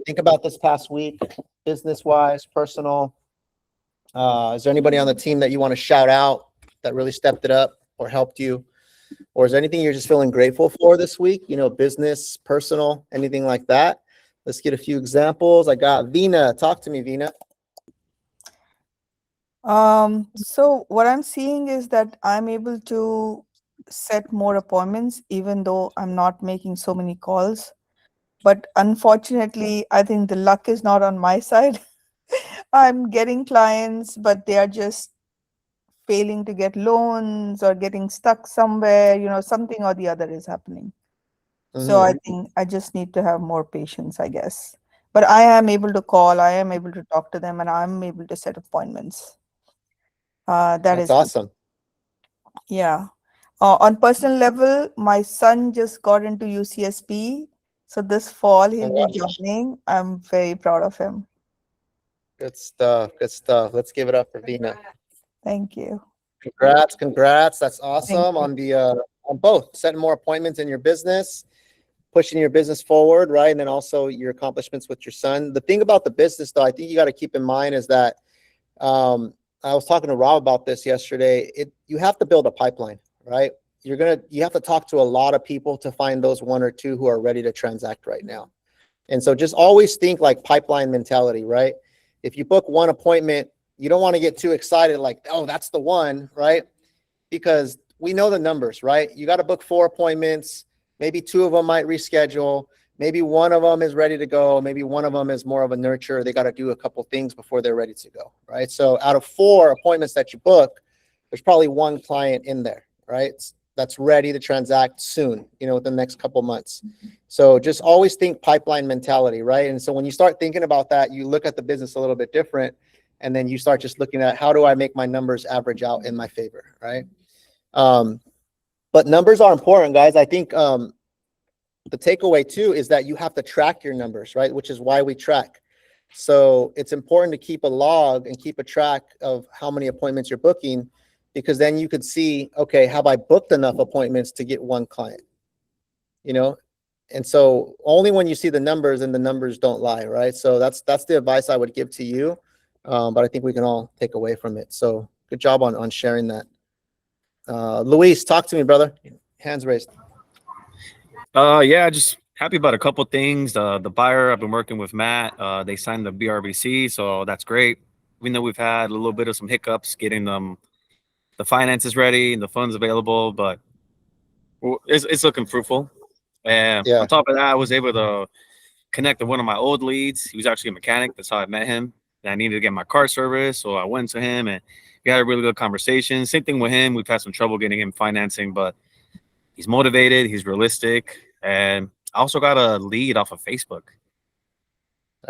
Think about this past week, business-wise, personal. Is there anybody on the team that you want to shout out that really stepped it up or helped you? Or is there anything you're just feeling grateful for this week? You know, business, personal, anything like that? Let's get a few examples. I got Vina. Talk to me, Vina. So what I'm seeing is that I'm able to set more appointments, even though I'm not making so many calls. But unfortunately, I think the luck is not on my side. I'm getting clients, but they are just failing to get loans or getting stuck somewhere, something or the other is happening. So I think I just need to have more patience, I guess. But I am able to call, I am able to talk to them, and I'm able to set appointments. That That's is good. awesome. Yeah. On personal level, my son just got into UCSP. So this fall he'll be joining. I'm very proud of him. Good stuff. Good stuff. Let's give it up for Vina. Thank you. Congrats. That's Thank awesome you. on the on both setting more appointments in your business, pushing your business forward, right? And then also your accomplishments with your son. The thing about the business, though, I think you got to keep in mind is that I was talking to Rob about this yesterday. You have to build a pipeline, right? You have to talk to a lot of people to find those one or two who are ready to transact right now. And so just always think like pipeline mentality, right? If you book one appointment, you don't want to get too excited like, oh, that's the one, right? Because we know the numbers, right? You got to book 4 appointments. Maybe 2 of them might reschedule. Maybe one of them is ready to go. Maybe one of them is more of a nurture. They got to do a couple things before they're ready to go, right? So out of 4 appointments that you book, there's probably 1 client in there, right? That's ready to transact soon, within the next couple months. So just always think pipeline mentality, right? And so when you start thinking about that, you look at the business a little bit different, and then you start just looking at how do I make my numbers average out in my favor, right? But numbers are important, guys. I think the takeaway too is that you have to track your numbers, right? Which is why we track. So it's important to keep a log and keep a track of how many appointments you're booking, because then you could see, okay, have I booked enough appointments to get 1 client? And so only when you see the numbers, and the numbers don't lie, right? So that's the advice I would give to you. But I think we can all take away from it. So good job on sharing that. Luis, talk to me, brother. Hands raised. Yeah, just happy about a couple things. The buyer, I've been working with Matt. They signed the BRBC, so that's great. We know we've had a little bit of some hiccups getting them the finances ready and the funds available, but it's looking fruitful. And on top of that, I was able to connect to one of my old leads. He was actually a mechanic. That's how I met him. And I needed to get my car serviced, so I went to him and we had a really good conversation. Same thing with him. We've had some trouble getting him financing, but he's motivated. He's realistic. And I also got a lead off of Facebook.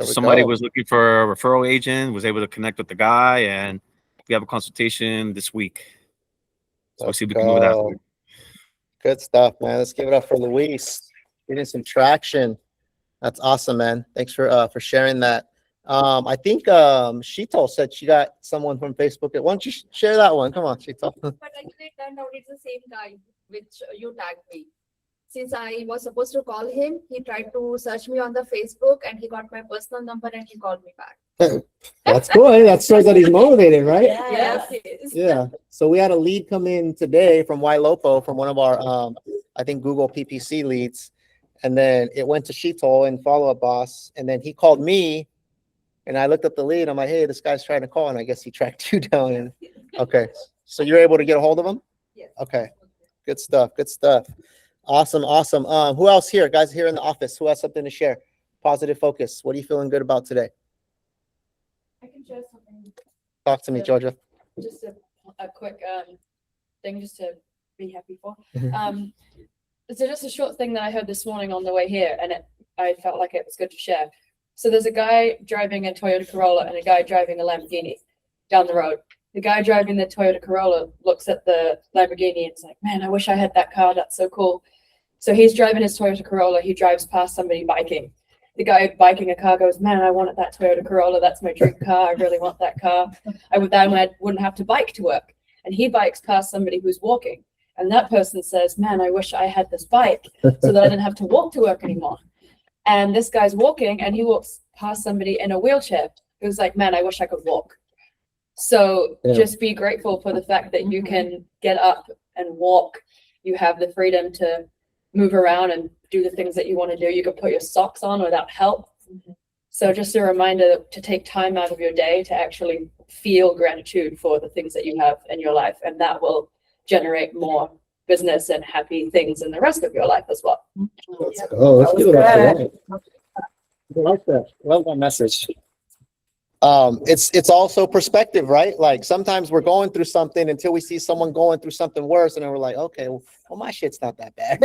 Somebody was looking for a referral agent, was able to connect with the guy, and we have a consultation this week. So we'll see if we can move that. Good stuff, man. Let's give it up for Luis. Getting some traction. That's awesome, man. Thanks for sharing that. I think Sheetal said she got someone from Facebook. Why don't you share that one? Come on, Sheetal. But actually, it turned out it's the same guy which you tagged me. Since I was supposed to call him, he tried to search me on the Facebook and he got my personal number and he called me back. That's cool. That shows that he's motivated, right? Yes, he is. Yeah. So we had a lead come in today from Ylopo, from one of our, I think, Google PPC leads. And then it went to Sheetal and follow-up boss. And then he called me and I looked up the lead. I'm like, hey, this guy's trying to call. And I guess he tracked you down. And okay. So you're able to get a hold of him? Yes. Okay. Good stuff. Good stuff. Awesome. Awesome. Who else here? Guys here in the office, who has something to share? Positive focus. What are you feeling good about today? I can share something. Talk to me, Georgia. Just a quick thing just to be happy for. So just a short thing that I heard this morning on the way here, and I felt like it was good to share. So there's a guy driving a Toyota Corolla and a guy driving a Lamborghini down the road. The guy driving the Toyota Corolla looks at the Lamborghini and is like, man, I wish I had that car. That's so cool. So he's driving his Toyota Corolla. He drives past somebody biking. The guy biking a car goes, man, I wanted that Toyota Corolla. That's my dream car. I really want that car. I wouldn't have to bike to work. And he bikes past somebody who's walking. And that person says, man, I wish I had this bike so that I didn't have to walk to work anymore. And this guy's walking and he walks past somebody in a wheelchair who's like, man, I wish I could walk. So Yeah. just be grateful for the fact that you can get up and walk. You have the freedom to move around and do the things that you want to do. You can put your socks on without help. So just a reminder to take time out of your day to actually feel gratitude for the things that you have in your life. And that will generate more business and happy things in the rest of your life as well. Let's go. Let's give it up for that. I like that. Love that message. It's also perspective, right? Like sometimes we're going through something until we see someone going through something worse, and then we're like, okay, well my shit's not that bad.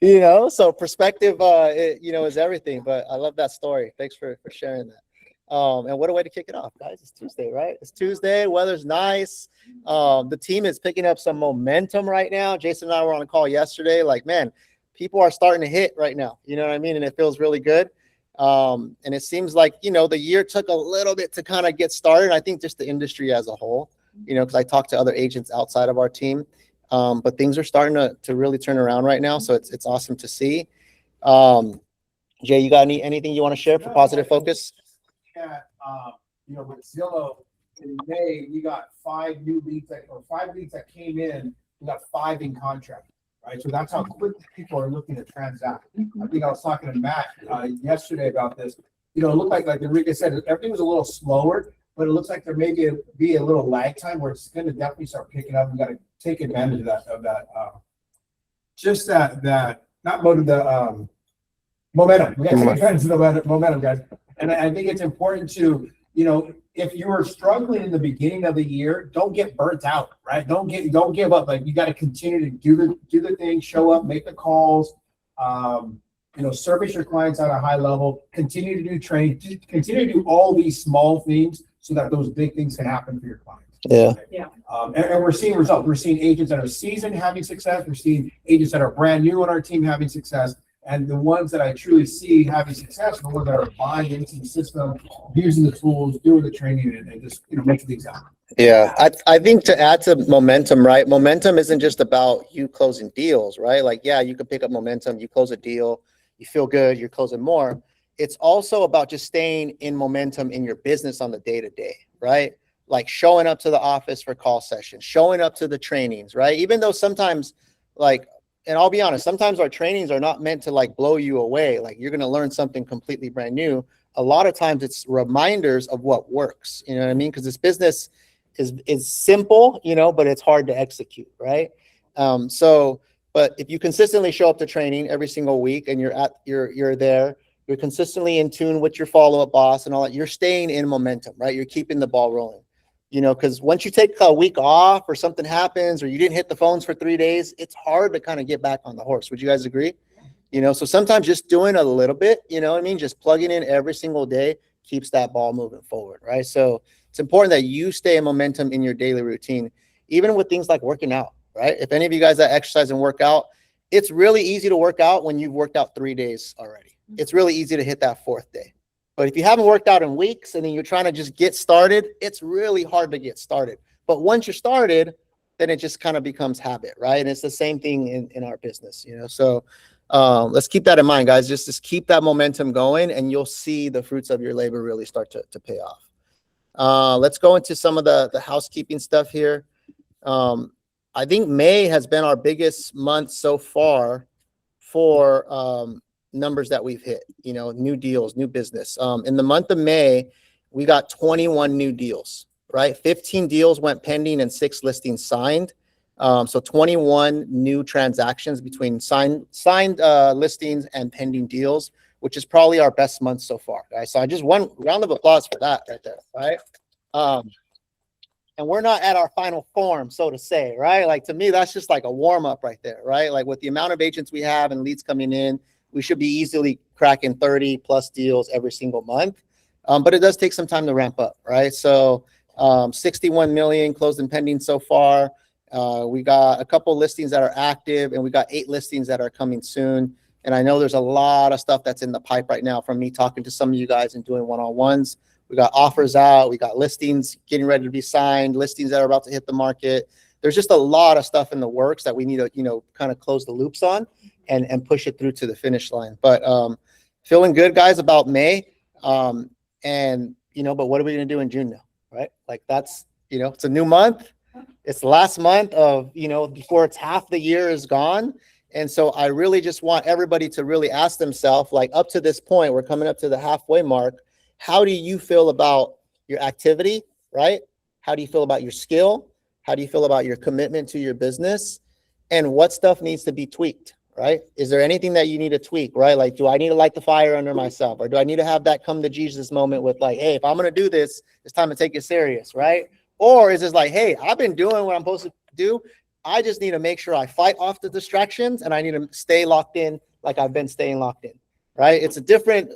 You know, so perspective, is everything. But I love that story. Thanks for sharing that. And what a way to kick it off, guys. It's Tuesday, right? It's Tuesday. Weather's nice. The team is picking up some momentum right now. Jason and I were on a call yesterday. Like, man, people are starting to hit right now. You know what I mean? And it feels really good. And it seems like, the year took a little bit to kind of get started. I think just the industry as a whole, because I talked to other agents outside of our team. But things are starting to really turn around right now. So it's awesome to see. Jay, you got anything you want to share for Positive Focus? Yeah, with Zillow in May, we got 5 leads that came in. We got 5 in contract, right? So that's how quick people are looking to transact. I think I was talking to Matt yesterday about this. It looked like Enrique said, everything was a little slower, but it looks like there may be a little lag time where it's going to definitely start picking up. We got to take advantage of that. Just that not motive, the momentum. We got to take advantage of the momentum, guys. And I think it's important to, if you were struggling in the beginning of the year, don't get burnt out, right? Don't give up. Like, you got to continue to do the thing, show up, make the calls, service your clients at a high level, continue to do training, continue to do all these small things so that those big things can happen for your clients. Yeah. Yeah. And we're seeing results. We're seeing agents that are seasoned having success. We're seeing agents that are brand new on our team having success. And the ones that I truly see having success are the ones that are buying into the system, using the tools, doing the training, and just making things happen. Yeah, I think to add to momentum, right? Momentum isn't just about you closing deals, right? Like, yeah, you can pick up momentum, you close a deal, you feel good, you're closing more. It's also about just staying in momentum in your business on the day-to-day, right? Like showing up to the office for call sessions, showing up to the trainings, right? Even though sometimes, and I'll be honest, sometimes our trainings are not meant to blow you away. Like, you're going to learn something completely brand new. A lot of times it's reminders of what works. You know what I mean? Because this business is simple, but it's hard to execute, right? But if you consistently show up to training every single week and you're there, you're consistently in tune with your follow-up boss and all that, you're staying in momentum, right? You're keeping the ball rolling. Because once you take a week off or something happens or you didn't hit the phones for 3 days, it's hard to kind of get back on the horse. Would you guys agree? So sometimes just doing a little bit, just plugging in every single day keeps that ball moving forward, right? So it's important that you stay in momentum in your daily routine, even with things like working out, right? If any of you guys that exercise and work out, it's really easy to work out when you've worked out 3 days already. It's really easy to hit that 4th day. But if you haven't worked out in weeks and then you're trying to just get started, it's really hard to get started. But once you're started, then it just kind of becomes habit, right? And it's the same thing in our business, So let's keep that in mind, guys. Just keep that momentum going and you'll see the fruits of your labor really start to pay off. Let's go into some of the housekeeping stuff here. I think May has been our biggest month so far for numbers that we've hit, new deals, new business. In the month of May, we got 21 new deals, right? 15 deals went pending and 6 listings signed. So 21 new transactions between signed listings and pending deals, which is probably our best month so far, guys. So I just one round of applause for that right there, right? And we're not at our final form, so to say, right? Like, to me, that's just like a warm up right there, right? Like, with the amount of agents we have and leads coming in, we should be easily cracking 30 plus deals every single month. But it does take some time to ramp up, right? So 61 million closed and pending so far. We got a couple listings that are active and we got 8 listings that are coming soon. And I know there's a lot of stuff that's in the pipe right now from me talking to some of you guys and doing one-on-ones. We got offers out. We got listings getting ready to be signed, listings that are about to hit the market. There's just a lot of stuff in the works that we need to, kind of close the loops on and push it through to the finish line. But Feeling good, guys, about May. And, but what are we going to do in June now? Right? Like that's, it's a new month. It's the last month of, before it's half the year is gone. And so I really just want everybody to really ask themselves, like up to this point, we're coming up to the halfway mark. How do you feel about your activity, right? How do you feel about your skill? How do you feel about your commitment to your business? And what stuff needs to be tweaked, right? Is there anything that you need to tweak, right? Like, do I need to light the fire under myself? Or do I need to have that come to Jesus moment with like, hey, if I'm going to do this, it's time to take it serious, right? Or is it like, hey, I've been doing what I'm supposed to do. I just need to make sure I fight off the distractions and I need to stay locked in like I've been staying locked in, right? It's a different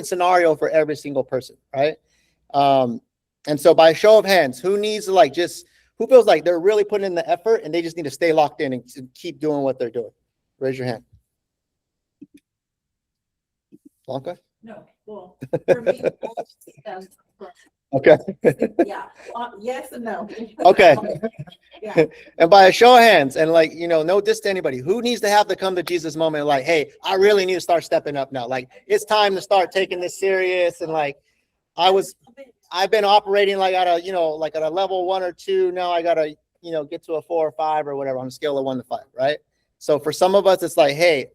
scenario for every single person, right? And so by a show of hands, who needs to who feels like they're really putting in the effort and they just need to stay locked in and keep doing what they're doing? Raise your hand. Blanca? No, well, for me, Okay. yeah, yes and no. Okay. Yeah. And by a show of hands, and no diss to anybody, who needs to have the come to Jesus moment? Like, hey, I really need to start stepping up now. Like, it's time to start taking this serious. And I've been operating at a level 1 or 2. Now I got to, get to a 4 or 5 or whatever on a scale of 1 to 5. Right. So for some of us, it's like, hey,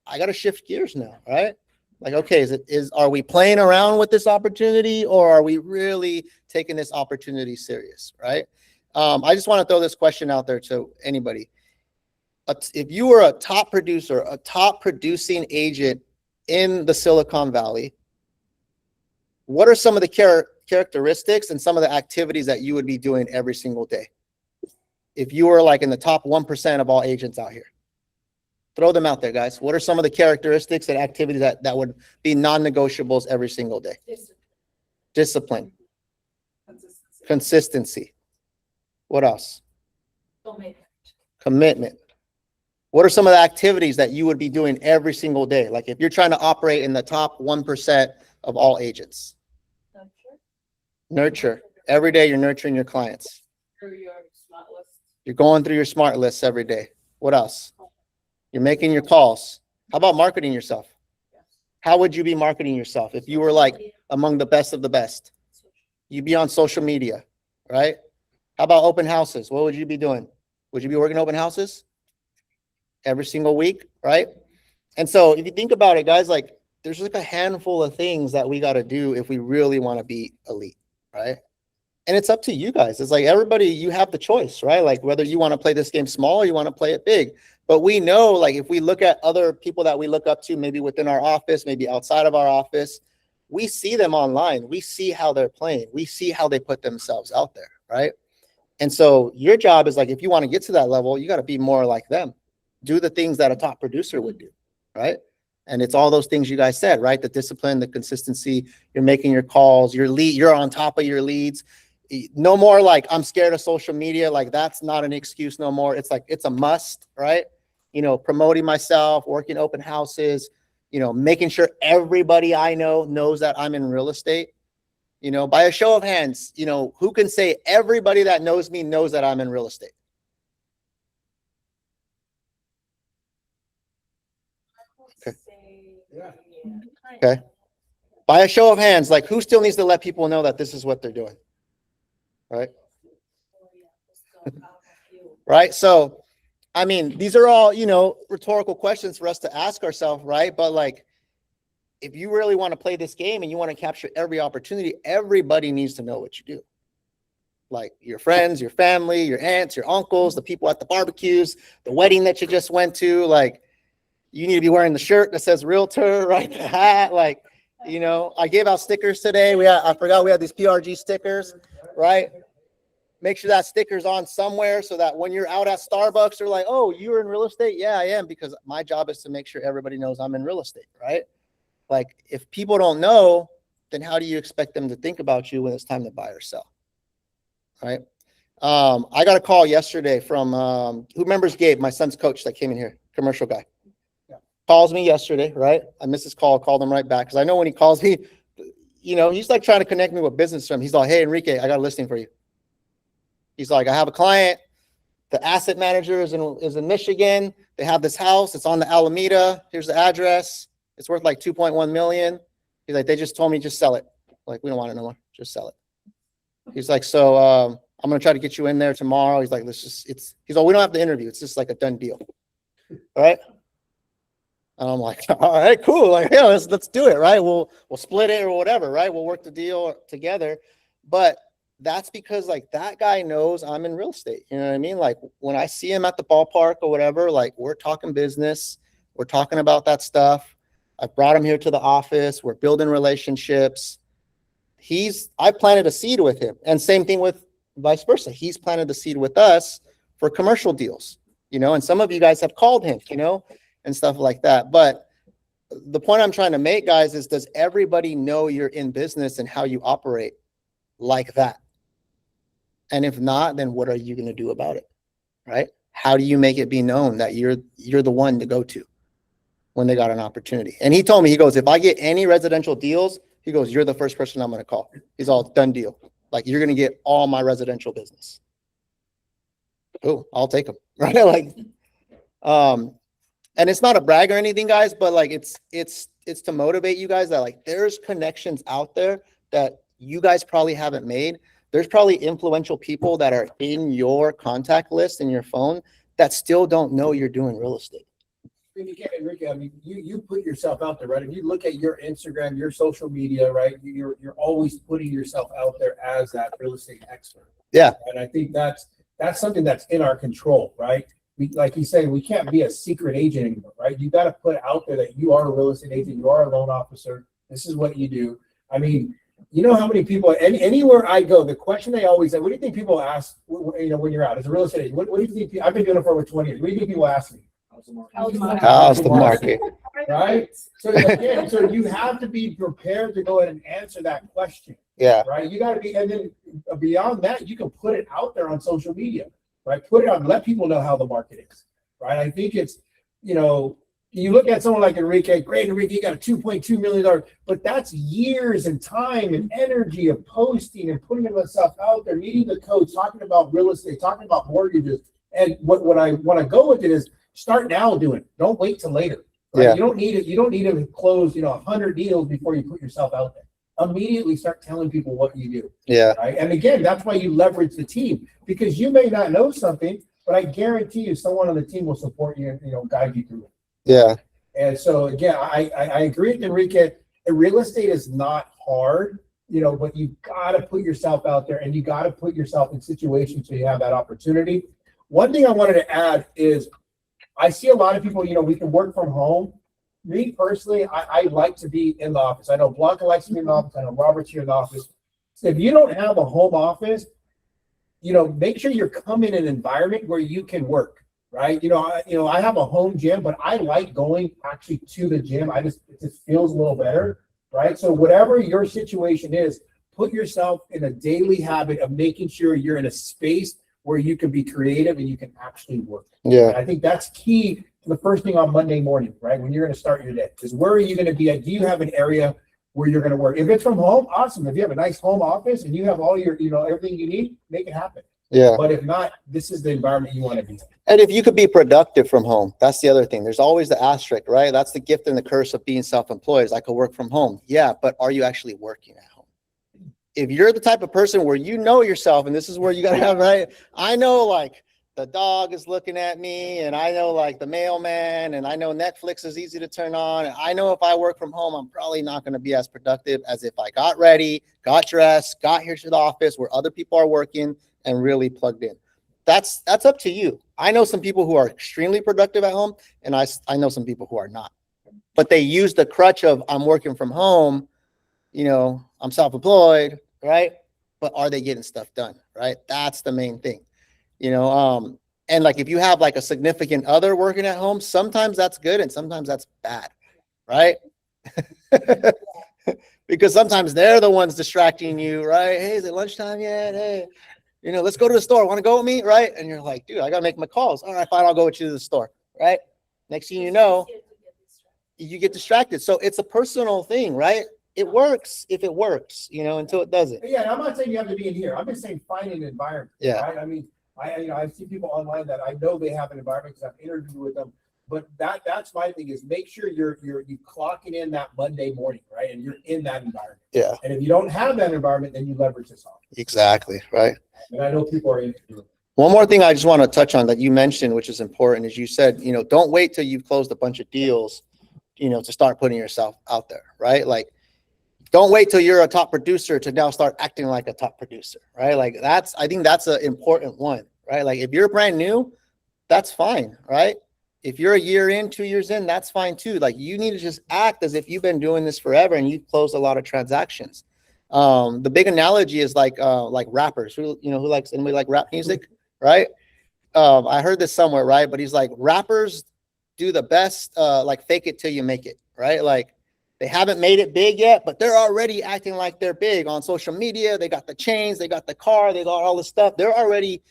I got to shift gears now. Right. Like, okay, are we playing around with this opportunity or are we really taking this opportunity serious? Right. I just want to throw this question out there to anybody. If you were a top producer, a top producing agent in the Silicon Valley, what are some of the characteristics and some of the activities that you would be doing every single day? If you were in the top 1% of all agents out here, throw them out there, guys. What are some of the characteristics and activities that would be non-negotiables every single day? Discipline. Consistency. What else? Commitment. What are some of the activities that you would be doing every single day? Like if you're trying to operate in the top 1% of all agents. Nurture. Every day you're nurturing your clients. Through your smart list. You're going through your smart lists every day. What else? You're making your calls. How about marketing yourself? How would you be marketing yourself if you were among the best of the best? You'd be on social media, right? How about open houses? What would you be doing? Would you be working open houses every single week, right? And so if you think about it, guys, there's a handful of things that we got to do if we really want to be elite, right? And it's up to you guys. It's everybody, you have the choice, right? Whether you want to play this game small or you want to play it big. But we know, if we look at other people that we look up to, maybe within our office, maybe outside of our office, we see them online. We see how they're playing. We see how they put themselves out there, right? And so your job is if you want to get to that level, you got to be more like them. Do the things that a top producer would do, right? And it's all those things you guys said, right? The discipline, the consistency, you're making your calls, you're on top of your leads. No more I'm scared of social media. That's not an excuse no more. It's it's a must, right? Promoting myself, working open houses, making sure everybody I know knows that I'm in real estate. By a show of hands, who can say everybody that knows me knows that I'm in real estate? Okay. Okay. By a show of hands, who still needs to let people know that this is what they're doing? Right. Right. So, these are all, rhetorical questions for us to ask ourselves, right? But if you really want to play this game and you want to capture every opportunity, everybody needs to know what you do. Your friends, your family, your aunts, your uncles, the people at the barbecues, the wedding that you just went to, you need to be wearing the shirt that says realtor, right? The hat, I gave out stickers today. I forgot we had these PRG stickers, right? Make sure that sticker's on somewhere so that when you're out at Starbucks, they're like, oh, you're in real estate? Yeah, I am, because my job is to make sure everybody knows I'm in real estate, right? If people don't know, then how do you expect them to think about you when it's time to buy or sell, right? I got a call yesterday from, who remembers Gabe, my son's coach that came in here, commercial guy. Calls me yesterday, right? I missed his call, called him right back. Because I know when he calls me, he's trying to connect me with business from him. He's like, hey, Enrique, I got a listing for you. He's like, I have a client. The asset manager is in Michigan. They have this house. It's on the Alameda. Here's the address. It's worth like 2.1 million. He's like, they just told me just sell it. Like, we don't want it no more. Just sell it. He's like, so I'm gonna try to get you in there tomorrow. He's like, he's like, we don't have to interview. It's just like a done deal. All right. And I'm like, all right, cool. Like, yeah, let's do it. Right. We'll split it or whatever. Right. We'll work the deal together. But that's because like that guy knows I'm in real estate. You know what I mean? Like when I see him at the ballpark or whatever, like we're talking business, we're talking about that stuff. I brought him here to the office. We're building relationships. I planted a seed with him, and same thing with vice versa. He's planted the seed with us for commercial deals, and some of you guys have called him, and stuff like that. But the point I'm trying to make, guys, is does everybody know you're in business and how you operate like that? And if not, then what are you going to do about it? Right? How do you make it be known that you're the one to go to when they got an opportunity? And he told me, he goes, if I get any residential deals, he goes, you're the first person I'm going to call. He's all done deal. Like you're going to get all my residential business. Oh, I'll take them. Right? Like, and it's not a brag or anything, guys, but like it's to motivate you guys that like there's connections out there that you guys probably haven't made. There's probably influential people that are in your contact list in your phone that still don't know you're doing real estate. Enrique, I mean, you put yourself out there, right? If you look at your Instagram, your social media, right? You're always putting yourself out there as that real estate expert. Yeah. And I think that's something that's in our control, right? Like he's saying, we can't be a secret agent anymore, right? You got to put out there that you are a real estate agent, you are a loan officer. This is what you do. I mean, you know how many people, anywhere I go, the question they always say, what do you think people ask, when you're out as a real estate agent? What do you think? I've been doing it for over 20 years. What do you think people ask me? How's the market? Right? So again, so you have to be prepared to go ahead and answer that question. Yeah. Right? You got to be, and then beyond that, you can put it out there on social media, right? Put it on, let people know how the market is, right? I think it's, you look at someone like Enrique, great Enrique, you got a $2.2 million, but that's years and time and energy of posting and putting himself out there, meeting the coach, talking about real estate, talking about mortgages. And what I want to go with it is start now doing it. Don't wait till later. Right? Yeah. You don't need it. You don't need to close, 100 deals before you put yourself out there. Immediately start telling people what you do. Yeah. Right. And again, that's why you leverage the team, because you may not know something, but I guarantee you someone on the team will support you and, guide you through it. Yeah. And so again, I agree with Enrique. Real estate is not hard, but you got to put yourself out there and you got to put yourself in situations so you have that opportunity. One thing I wanted to add is I see a lot of people, we can work from home. Me personally, I like to be in the office. I know Blanca likes to be in the office. I know Robert's here in the office. So if you don't have a home office, make sure you're coming in an environment where you can work. Right. I have a home gym, but I like going actually to the gym. It just feels a little better. Right. So whatever your situation is, put yourself in a daily habit of making sure you're in a space where you can be creative and you can actually work. Yeah. And I think that's key to the first thing on Monday morning, right? When you're going to start your day, is where are you going to be at? Do you have an area where you're going to work? If it's from home, awesome. If you have a nice home office and you have all your, everything you need, make it happen. Yeah. But if not, this is the environment you want to be in. And if you could be productive from home, that's the other thing. There's always the asterisk, right? That's the gift and the curse of being self-employed. Is I could work from home. Yeah, but are you actually working at home? If you're the type of person where you know yourself, and this is where you got to have, right? I know like the dog is looking at me, and I know like the mailman, and I know Netflix is easy to turn on. And I know if I work from home, I'm probably not going to be as productive as if I got ready, got dressed, got here to the office where other people are working and really plugged in. That's up to you. I know some people who are extremely productive at home, and I know some people who are not. But they use the crutch of I'm working from home, I'm self-employed, right? But are they getting stuff done, right? That's the main thing, and like if you have like a significant other working at home, sometimes that's good and sometimes that's bad, right? Because sometimes they're the ones distracting you, right? Hey, is it lunchtime yet? Hey, let's go to the store. Want to go with me? Right? And you're like, dude, I got to make my calls. All right, fine. I'll go with you to the store. Right? Next thing you know, you get distracted. So it's a personal thing, right? It works if it works, until it doesn't. Yeah, I'm not saying you have to be in here. I'm just saying find an environment. Yeah. Right? I mean, I see people online that I know they have an environment because I've interviewed with them. But that's my thing is make sure you clock it in that Monday morning, right? And you're in that environment. Yeah, And if you don't have that environment, then you leverage this off. exactly. Right. And I know people are into it. One more thing I just want to touch on that you mentioned, which is important, is you said, don't wait till you've closed a bunch of deals, to start putting yourself out there, right? Like, don't wait till you're a top producer to now start acting like a top producer, right? Like I think that's an important one, right? Like if you're brand new, that's fine, right? If you're a year in, 2 years in, that's fine too. Like you need to just act as if you've been doing this forever and you've closed a lot of transactions. The big analogy is like rappers who likes, anybody like rap music, right? I heard this somewhere, right? But he's like, rappers do the best, like fake it till you make it, right? Like they haven't made it big yet, but they're already acting like they're big on social media. They got the chains, they got the car, they got all this stuff. They're already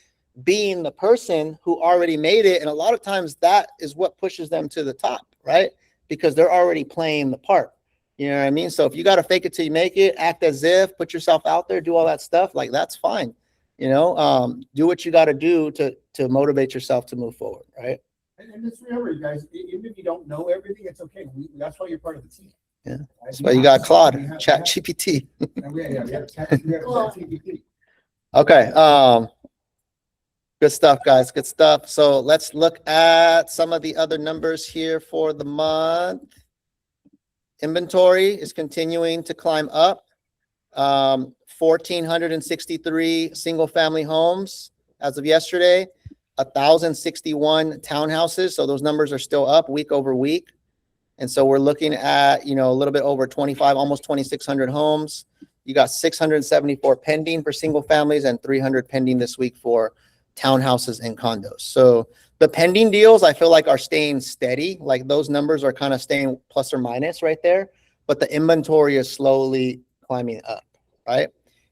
being the person who already made it. And a lot of times that is what pushes them to the top, right? Because they're already playing the part. You know what I mean? So if you got to fake it till you make it, act as if, put yourself out there, do all that stuff, like that's fine. Do what you got to do to motivate yourself to move forward, right? And just remember, you guys, even if you don't know everything, it's okay. That's why you're part of the team. Yeah. Right? That's why you got Claude, Chat GPT. We have ChatGPT. Okay. Good stuff, guys. Good stuff. So let's look at some of the other numbers here for the month. Inventory is continuing to climb up. 1,463 single family homes as of yesterday, 1,061 townhouses. So those numbers are still up week over week. And so we're looking at, a little bit over 25, almost 2,600 homes. You got 674 pending for single families and 300 pending this week for townhouses and condos. So the pending deals, I feel like are staying steady. Like those numbers are kind of staying plus or minus right there, but the inventory is slowly climbing up, right?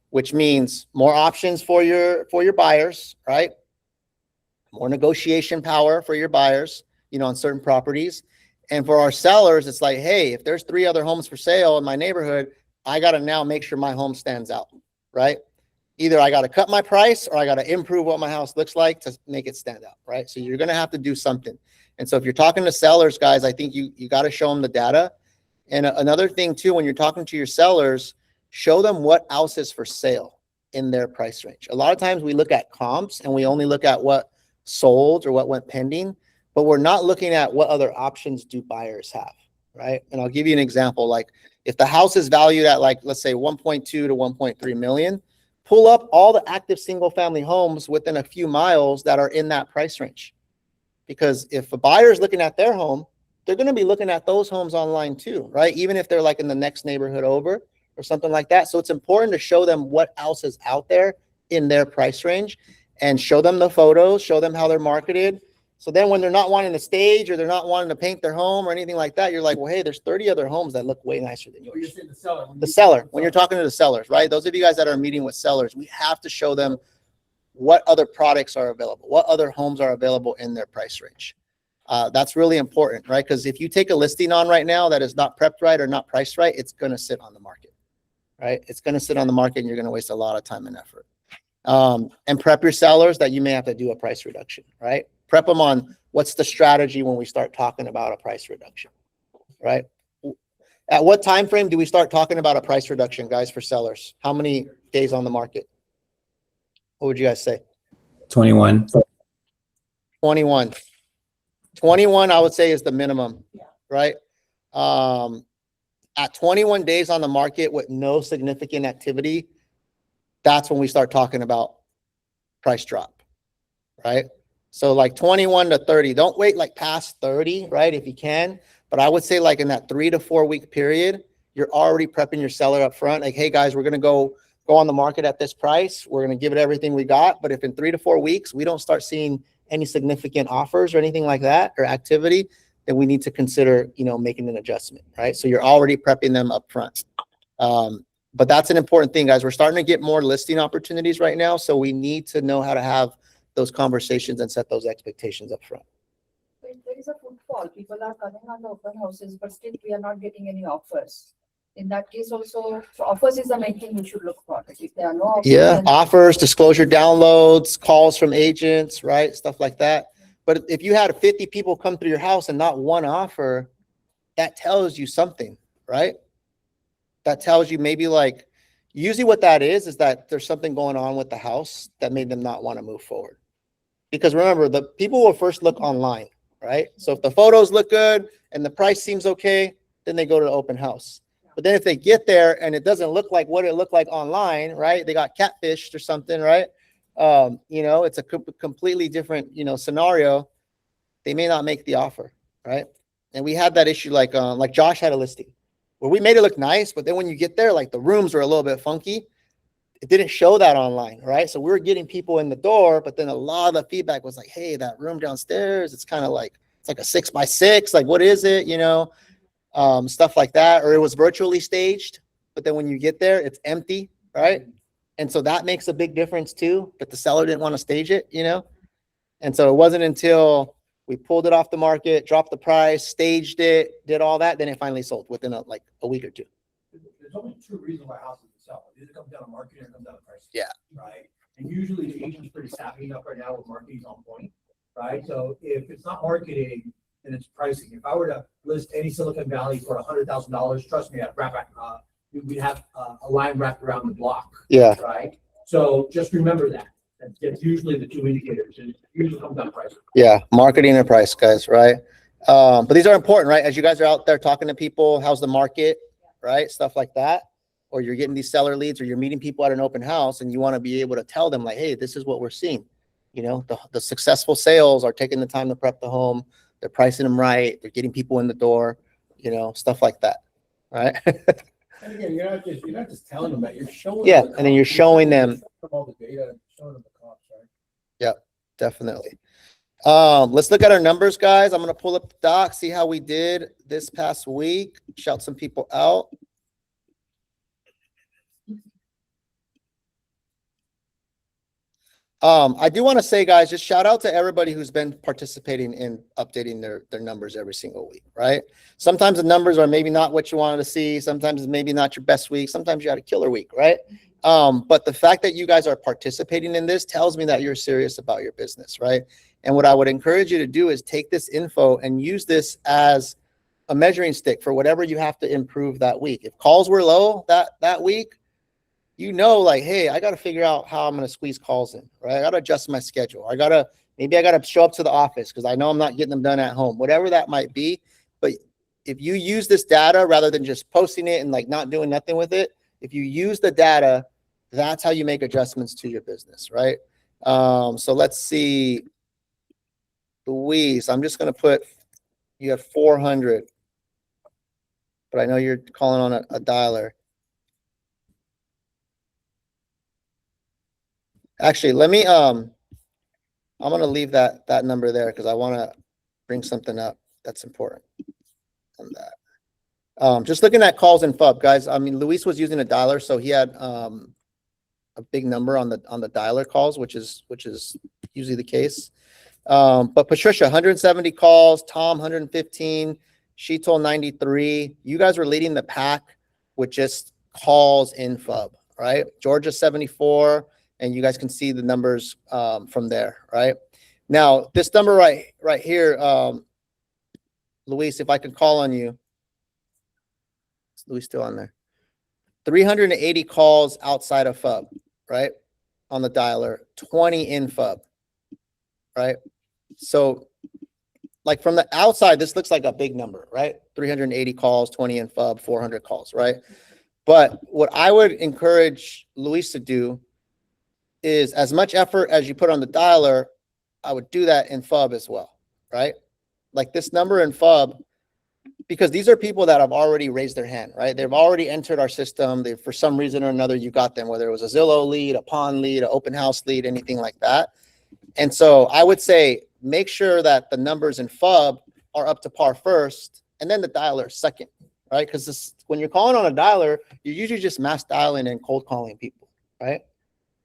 Which means more options for your buyers, right? More negotiation power for your buyers, on certain properties. And for our sellers, it's like, hey, if there's 3 other homes for sale in my neighborhood, I got to now make sure my home stands out, right? Either I got to cut my price or I got to improve what my house looks like to make it stand out, right? So you're going to have to do something. And so if you're talking to sellers, guys, I think you got to show them the data. And another thing too, when you're talking to your sellers, show them what else is for sale in their price range. A lot of times we look at comps and we only look at what sold or what went pending, but we're not looking at what other options do buyers have, right? And I'll give you an example. Like if the house is valued at like, let's say 1.2 to 1.3 million, pull up all the active single family homes within a few miles that are in that price range. Because if a buyer is looking at their home, they're going to be looking at those homes online too, right? Even if they're like in the next neighborhood over or something like that. So it's important to show them what else is out there in their price range and show them the photos, show them how they're marketed. So then when they're not wanting to stage or they're not wanting to paint their home or anything like that, you're like, well, hey, there's 30 other homes that look way nicer than yours. The seller. The seller, when you're talking to the sellers, right? Those of you guys that are meeting with sellers, we have to show them what other products are available, what other homes are available in their price range. That's really important, right? Because if you take a listing on right now that is not prepped right or not priced right, it's going to sit on the market, right? It's going to sit on the market and you're going to waste a lot of time and effort. And prep your sellers that you may have to do a price reduction, right? Prep them on what's the strategy when we start talking about a price reduction, right? At what time frame do we start talking about a price reduction, guys, for sellers? How many days on the market? What would you guys say? 21. 21. 21, I would say, is the minimum, right? At 21 days on the market with no significant activity, that's when we start talking about price drop, right? So like 21 to 30, don't wait like past 30, right? If you can, but I would say like in that 3 to 4 week period, you're already prepping your seller up front. Like, hey guys, we're going to go on the market at this price. We're going to give it everything we got. But if in 3 to 4 weeks, we don't start seeing any significant offers or anything like that or activity, then we need to consider, making an adjustment, right? So you're already prepping them up front. But that's an important thing, guys. We're starting to get more listing opportunities right now. So we need to know how to have those conversations and set those expectations up front. When there is a footfall, people are coming on the open houses, but still we are not getting any offers. In that case also, so offers is the main thing we should look for. If there are no offers, Yeah, then- offers, disclosure downloads, calls from agents, right? Stuff like that. But if you had 50 people come through your house and not one offer, that tells you something, right? That tells you maybe like, usually what that is that there's something going on with the house that made them not want to move forward. Because remember, the people will first look online, right? So if the photos look good and the price seems okay, then they go to the open house. But then if they get there and it doesn't look like what it looked like online, right? They got catfished or something, right? You know, it's a completely different, you know, scenario. They may not make the offer, right? And we had that issue like Josh had a listing where we made it look nice, but then when you get there, like the rooms were a little bit funky. It didn't show that online, right? So we were getting people in the door, but then a lot of the feedback was like, hey, that room downstairs, it's kind of like, it's like a 6x6. Like, what is it? You know, stuff like that. Or it was virtually staged, but then when you get there, it's empty, right? And so that makes a big difference too, but the seller didn't want to stage it, you know? And so it wasn't until we pulled it off the market, dropped the price, staged it, did all that, then it finally sold within like a week or two. There's only two reasons why houses sell. It either comes down to marketing or it comes down to price. Yeah. Right. And usually the agent's pretty savvy enough right now with marketing's on point. Right. So if it's not marketing, then it's pricing. If I were to list any Silicon Valley for $100,000, trust me, we'd have a line wrapped around the block. Yeah. Right. So just remember that. That's usually the two indicators. It usually comes down to price. Yeah. Marketing and price, guys. Right. But these are important, right? As you guys are out there talking to people, how's the market, right? Stuff like that. Or you're getting these seller leads or you're meeting people at an open house and you want to be able to tell them like, hey, this is what we're seeing. You know, the successful sales are taking the time to prep the home. They're pricing them right. They're getting people in the door, you know, stuff like that. Right. And again, you're not just telling them that, you're showing Yeah, them the and then you're comps. showing them. All the data, showing them the comps, right? Yep, definitely. Let's look at our numbers, guys. I'm going to pull up the doc, see how we did this past week. Shout some people out. I do want to say, guys, just shout out to everybody who's been participating in updating their numbers every single week, right? Sometimes the numbers are maybe not what you wanted to see. Sometimes it's maybe not your best week. Sometimes you had a killer week, right? But the fact that you guys are participating in this tells me that you're serious about your business, right? And what I would encourage you to do is take this info and use this as a measuring stick for whatever you have to improve that week. If calls were low that week, you know, like, hey, I got to figure out how I'm going to squeeze calls in, right? I got to adjust my schedule. Maybe I got to show up to the office because I know I'm not getting them done at home, whatever that might be. But if you use this data rather than just posting it and like not doing nothing with it, if you use the data, that's how you make adjustments to your business, right? So let's see. Louise, I'm just going to put, you have 400, but I know you're calling on a dialer. Actually, let me, I'm going to leave that number there because I want to bring something up that's important on that. Just looking at calls and FUB, guys. I mean, Luis was using a dialer, so he had a big number on the dialer calls, which is usually the case. But Patricia, 170 calls, Tom, 115, she told 93. You guys were leading the pack with just calls in FUB, right? Georgia, 74. And you guys can see the numbers from there, right? Now, this number right here, Luis, if I could call on you. Is Luis still on there? 380 calls outside of FUB, right? On the dialer, 20 in FUB, right? So, like from the outside, this looks like a big number, right? 380 calls, 20 in FUB, 400 calls, right? But what I would encourage Luis to do is as much effort as you put on the dialer, I would do that in FUB as well, right? Like this number in FUB, because these are people that have already raised their hand, right? They've already entered our system. They, for some reason or another, you got them, whether it was a Zillow lead, a Pawn lead, an open house lead, anything like that. And so I would say, make sure that the numbers in FUB are up to par first, and then the dialer second, right? Because when you're calling on a dialer, you're usually just mass dialing and cold calling people, right?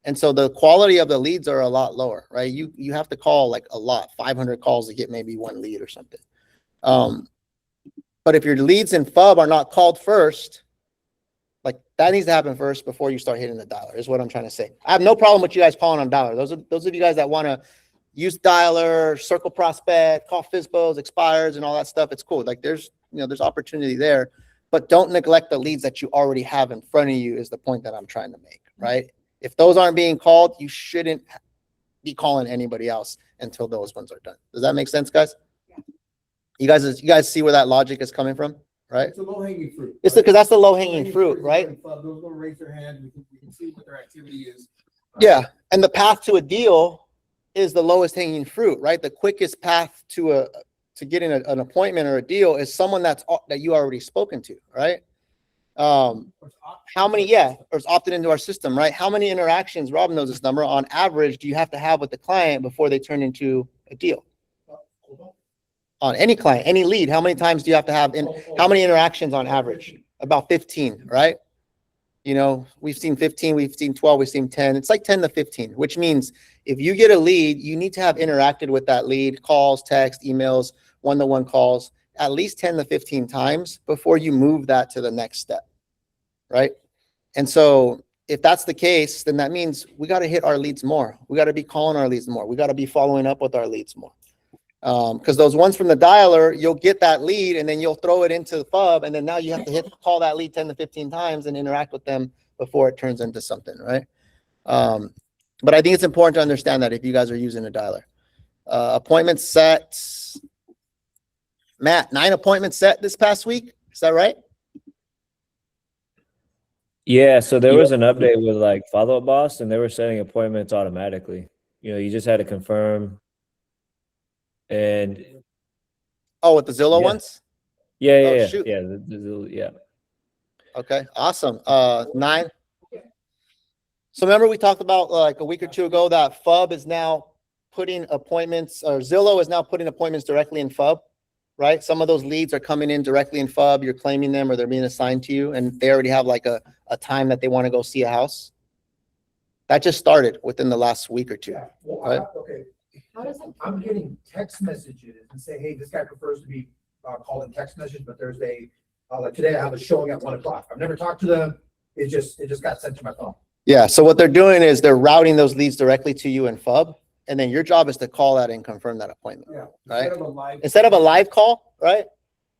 And so the quality of the leads are a lot lower, right? You have to call like a lot, 500 calls to get maybe one lead or something. But if your leads in FUB are not called first, like that needs to happen first before you start hitting the dialer, is what I'm trying to say. I have no problem with you guys calling on dialer. Those of you guys that want to use dialer, circle prospect, call FISBOs, expires, and all that stuff. It's cool. Like there's opportunity there, but don't neglect the leads that you already have in front of you is the point that I'm trying to make, right? If those aren't being called, you shouldn't be calling anybody else until those ones are done. Does that make sense, guys? You guys see where that logic is coming from, right? It's a low hanging fruit. It's because that's the low hanging fruit, right? Those will raise their hand. We can see what their activity is. Yeah, and the path to a deal is the lowest hanging fruit, right? The quickest path to getting an appointment or a deal is someone that you already spoken to, right? How many, or it's opted into our system, right? How many interactions, Rob knows this number, on average do you have to have with the client before they turn into a deal? On any client, any lead, how many times do you have to have, how many interactions on average? About 15, right? You know, we've seen 15, we've seen 12, we've seen 10. It's like 10 to 15, which means if you get a lead, you need to have interacted with that lead, calls, text, emails, one-to-one calls, at least 10 to 15 times before you move that to the next step, right? And so if that's the case, then that means we got to hit our leads more. We got to be calling our leads more. We got to be following up with our leads more. Because those ones from the dialer, you'll get that lead and then you'll throw it into the pub, and then now you have to call that lead 10 to 15 times and interact with them before it turns into something, right? But I think it's important to understand that if you guys are using a dialer. Appointments set. Matt, 9 appointments set this past week. Is that right? Yeah, so there was an update with like Follow Up Boss, and they were setting appointments automatically. You know, you just had to confirm. And oh, with the Zillow Yeah. ones? yeah, Oh, yeah, shoot. yeah, yeah. Okay, awesome. 9. So remember we talked about like a week or two ago that FUB is now putting appointments, or Zillow is now putting appointments directly in FUB, right? Some of those leads are coming in directly in FUB. You're claiming them or they're being assigned to you, and they already have like a time that they want to go see a house. That just started within the last week or two. Yeah, well, Right. okay. How does it? I'm getting text messages and say, hey, this guy prefers to be called in text message, but there's like today I have a showing at 1 o'clock. I've never talked to them. It just got sent to my phone. Yeah, so what they're doing is they're routing those leads directly to you in FUB, and then your job is to call that and confirm that appointment. Yeah. Right. Instead Instead of a live call, right?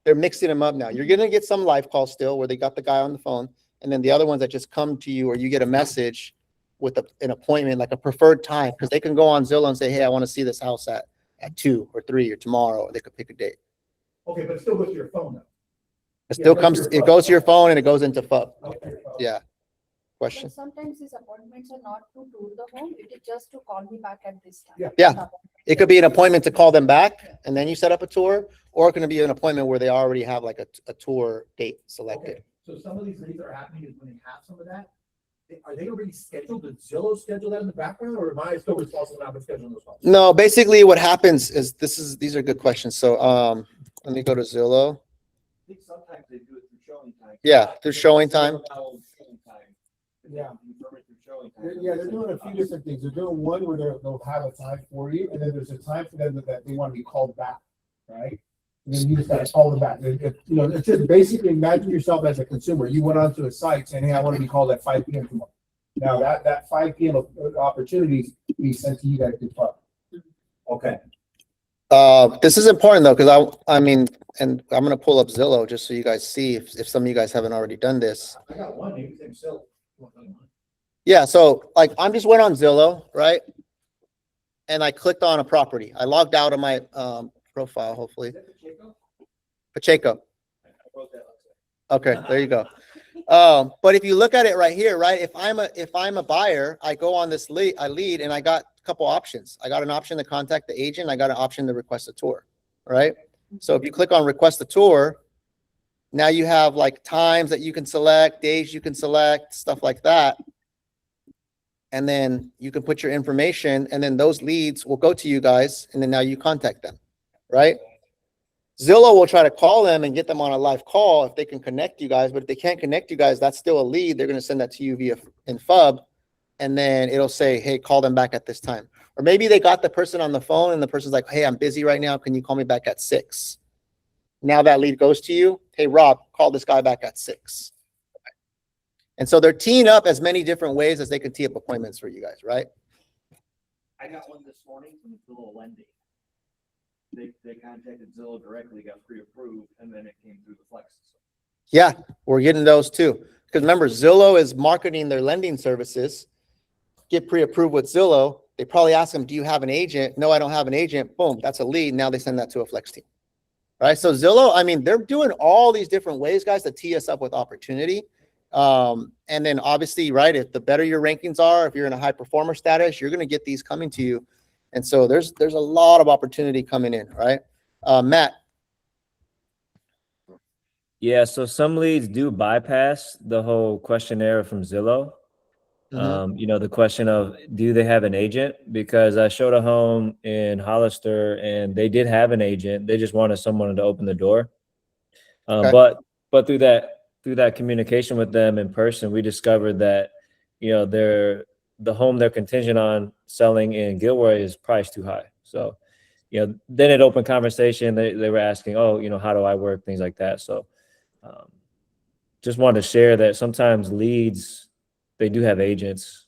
They're mixing them up now. You're gonna get some live calls still where they got the guy on the phone, and then the other ones that just come to you, or you get a message with an appointment, like a preferred time, because they can go on Zillow and say, hey, I want to see this house at 2 or 3 or tomorrow, or they could pick a date. Okay, but it still goes to your phone though. It still comes, it goes to your phone and it goes into FUB. Okay. Yeah. Question? But sometimes these appointments are not to tour the home, it is just to call me back at this time. Yeah. Yeah. It could be an appointment to call them back and then you set up a tour, or it can be an appointment where they already have like a tour date selected. Okay, so some of these leads that are happening is when they have some of that, are they already scheduled? Did Zillow schedule that in the background, or am I still responsible now for scheduling those calls? No, basically what happens is these are good questions. So let me go to Zillow. I think sometimes they do it through showing time. Yeah, through showing time. Yeah. Yeah, Yeah, they're doing a few different things. They're doing one where they'll have a time for you, and then there's a time for them that they want to be called back, right? And then you just gotta call them back. It's just basically imagine yourself as a consumer. You went onto a site saying, hey, I want to be called at 5 p.m. tomorrow. Now that 5 p.m. opportunities be sent to you guys to talk. Okay. This is important though, because I mean, and I'm gonna pull up Zillow just so you guys see if some of you guys haven't already done this. I got one, maybe still. Yeah, so like I just went on Zillow, right? And I clicked on a property. I logged out of my profile, hopefully. Pacheco. Okay, there you go. But if you look at it right here, right? If I'm a buyer, I go on this lead, and I got a couple options. I got an option to contact the agent. I got an option to request a tour, right? So if you click on request a tour, now you have like times that you can select, days you can select, stuff like that. And then you can put your information, and then those leads will go to you guys, and then now you contact them, right? Zillow will try to call them and get them on a live call if they can connect you guys, but if they can't connect you guys, that's still a lead. They're going to send that to you via in FUB, and then it'll say, hey, call them back at this time. Or maybe they got the person on the phone and the person's like, hey, I'm busy right now. Can you call me back at 6? Now that lead goes to you. Hey, Rob, call this guy back at 6. And so they're teeing up as many different ways as they can tee up appointments for you guys, right? I got one this morning from Zillow Lending. They contacted Zillow directly, got pre-approved, and then it came through the Flex system. Yeah, we're getting those too. Because remember, Zillow is marketing their lending services. Get pre-approved with Zillow. They probably ask them, do you have an agent? No, I don't have an agent. Boom, that's a lead. Now they send that to a Flex team. Right? So Zillow, I mean, they're doing all these different ways, guys, to tee us up with opportunity. And then obviously, right, if the better your rankings are, if you're in a high performer status, you're going to get these coming to you. And so there's a lot of opportunity coming in, right? Matt. Yeah, so some leads do bypass the whole questionnaire from Zillow. You know, the question of, do they have an agent? Because I showed a home in Hollister and they did have an agent. They just wanted someone to open the door. Okay. But through that communication with them in person, we discovered that, you know, the home they're contingent on selling in Gilroy is priced too high. So, you know, then it opened conversation. They were asking, oh, you know, how do I work? Things like that. So just wanted to share that sometimes leads, they do have agents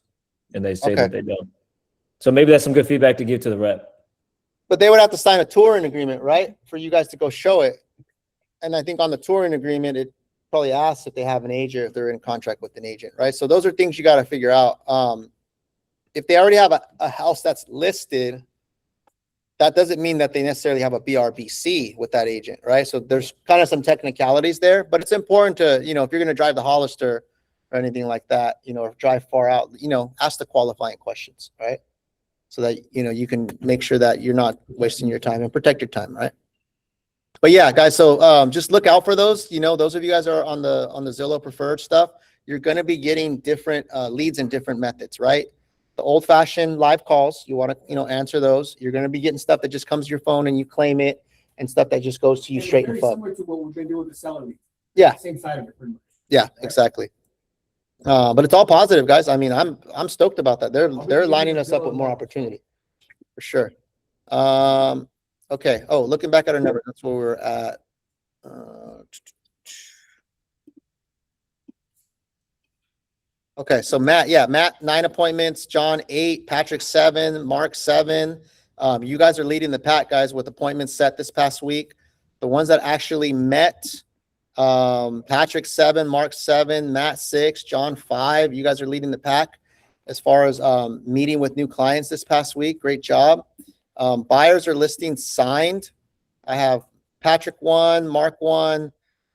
and they say that they don't. So maybe that's some good feedback to give to the rep. But they would have to sign a touring agreement, right? For you guys to go show it. And I think on the touring agreement, it probably asks if they have an agent, if they're in contract with an agent, right? So those are things you got to figure out. If they already have a house that's listed, that doesn't mean that they necessarily have a BRBC with that agent, right? So there's kind of some technicalities there, but it's important to, you know, if you're going to drive the Hollister or anything like that, you know, or drive far out, you know, ask the qualifying questions, right? So that, you know, you can make sure that you're not wasting your time and protect your time, right? But yeah, guys, so just look out for those. You know, those of you guys are on the Zillow preferred stuff, you're going to be getting different leads and different methods, right? The old fashioned live calls, you want to, you know, answer those. You're going to be getting stuff that just comes to your phone and you claim it, and stuff that just goes to you straight in the phone. Similar to what we've been doing with the seller lead. Yeah. Same side of it, pretty much. Yeah, exactly. But it's all positive, guys. I mean, I'm stoked about that. They're lining us up with more opportunity for sure. Okay. Oh, looking back at our numbers, that's where we're at. Okay, so Matt, 9 appointments, John 8, Patrick 7, Mark 7. You guys are leading the pack, guys, with appointments set this past week. The ones that actually met, Patrick 7, Mark 7, Matt 6, John 5. You guys are leading the pack as far as meeting with new clients this past week. Great job. Buyers are listing signed. I have Patrick 1, Mark 1,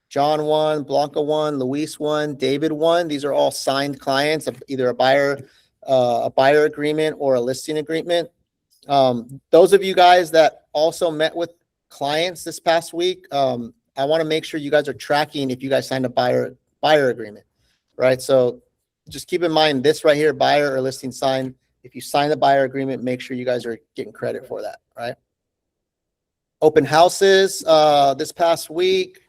John 1, Blanca 1, Luis 1, David 1. These are all signed clients of either a buyer agreement or a listing agreement. Those of you guys that also met with clients this past week, I want to make sure you guys are tracking if you guys signed a buyer agreement, right? So just keep in mind this right here, buyer or listing signed. If you sign the buyer agreement, make sure you guys are getting credit for that, right? Open houses this past week.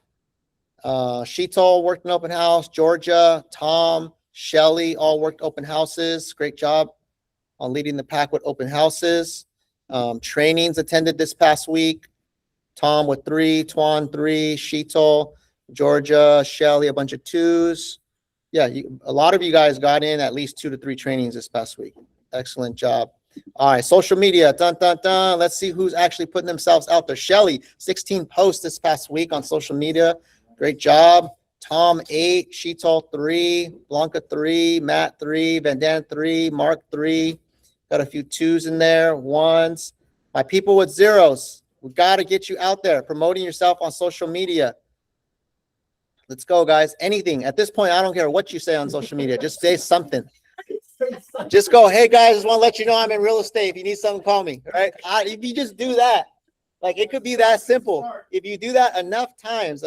Sheetal worked an open house. Georgia, Tom, Shelly all worked open houses. Great job on leading the pack with open houses. Trainings attended this past week. Tom with 3, Twan 3, Sheetal, Georgia, Shelly, a bunch of 2s. Yeah, a lot of you guys got in at least 2 to 3 trainings this past week. Excellent job. All right, social media. Dun, dun, dun. Let's see who's actually putting themselves out there. Shelly, 16 posts this past week on social media. Great job. Tom 8, Sheetal 3, Blanca 3, Matt 3, Van Dan 3, Mark 3. Got a few 2s in there, 1s. My people with 0s, we got to get you out there promoting yourself on social media. Let's go, guys. Anything. At this point, I don't care what you say on social media. Just say something. Just go, hey, guys, just want to let you know I'm in real estate. If you need something, call me, right? If you just do that, like, it could be that simple. If you do that enough times,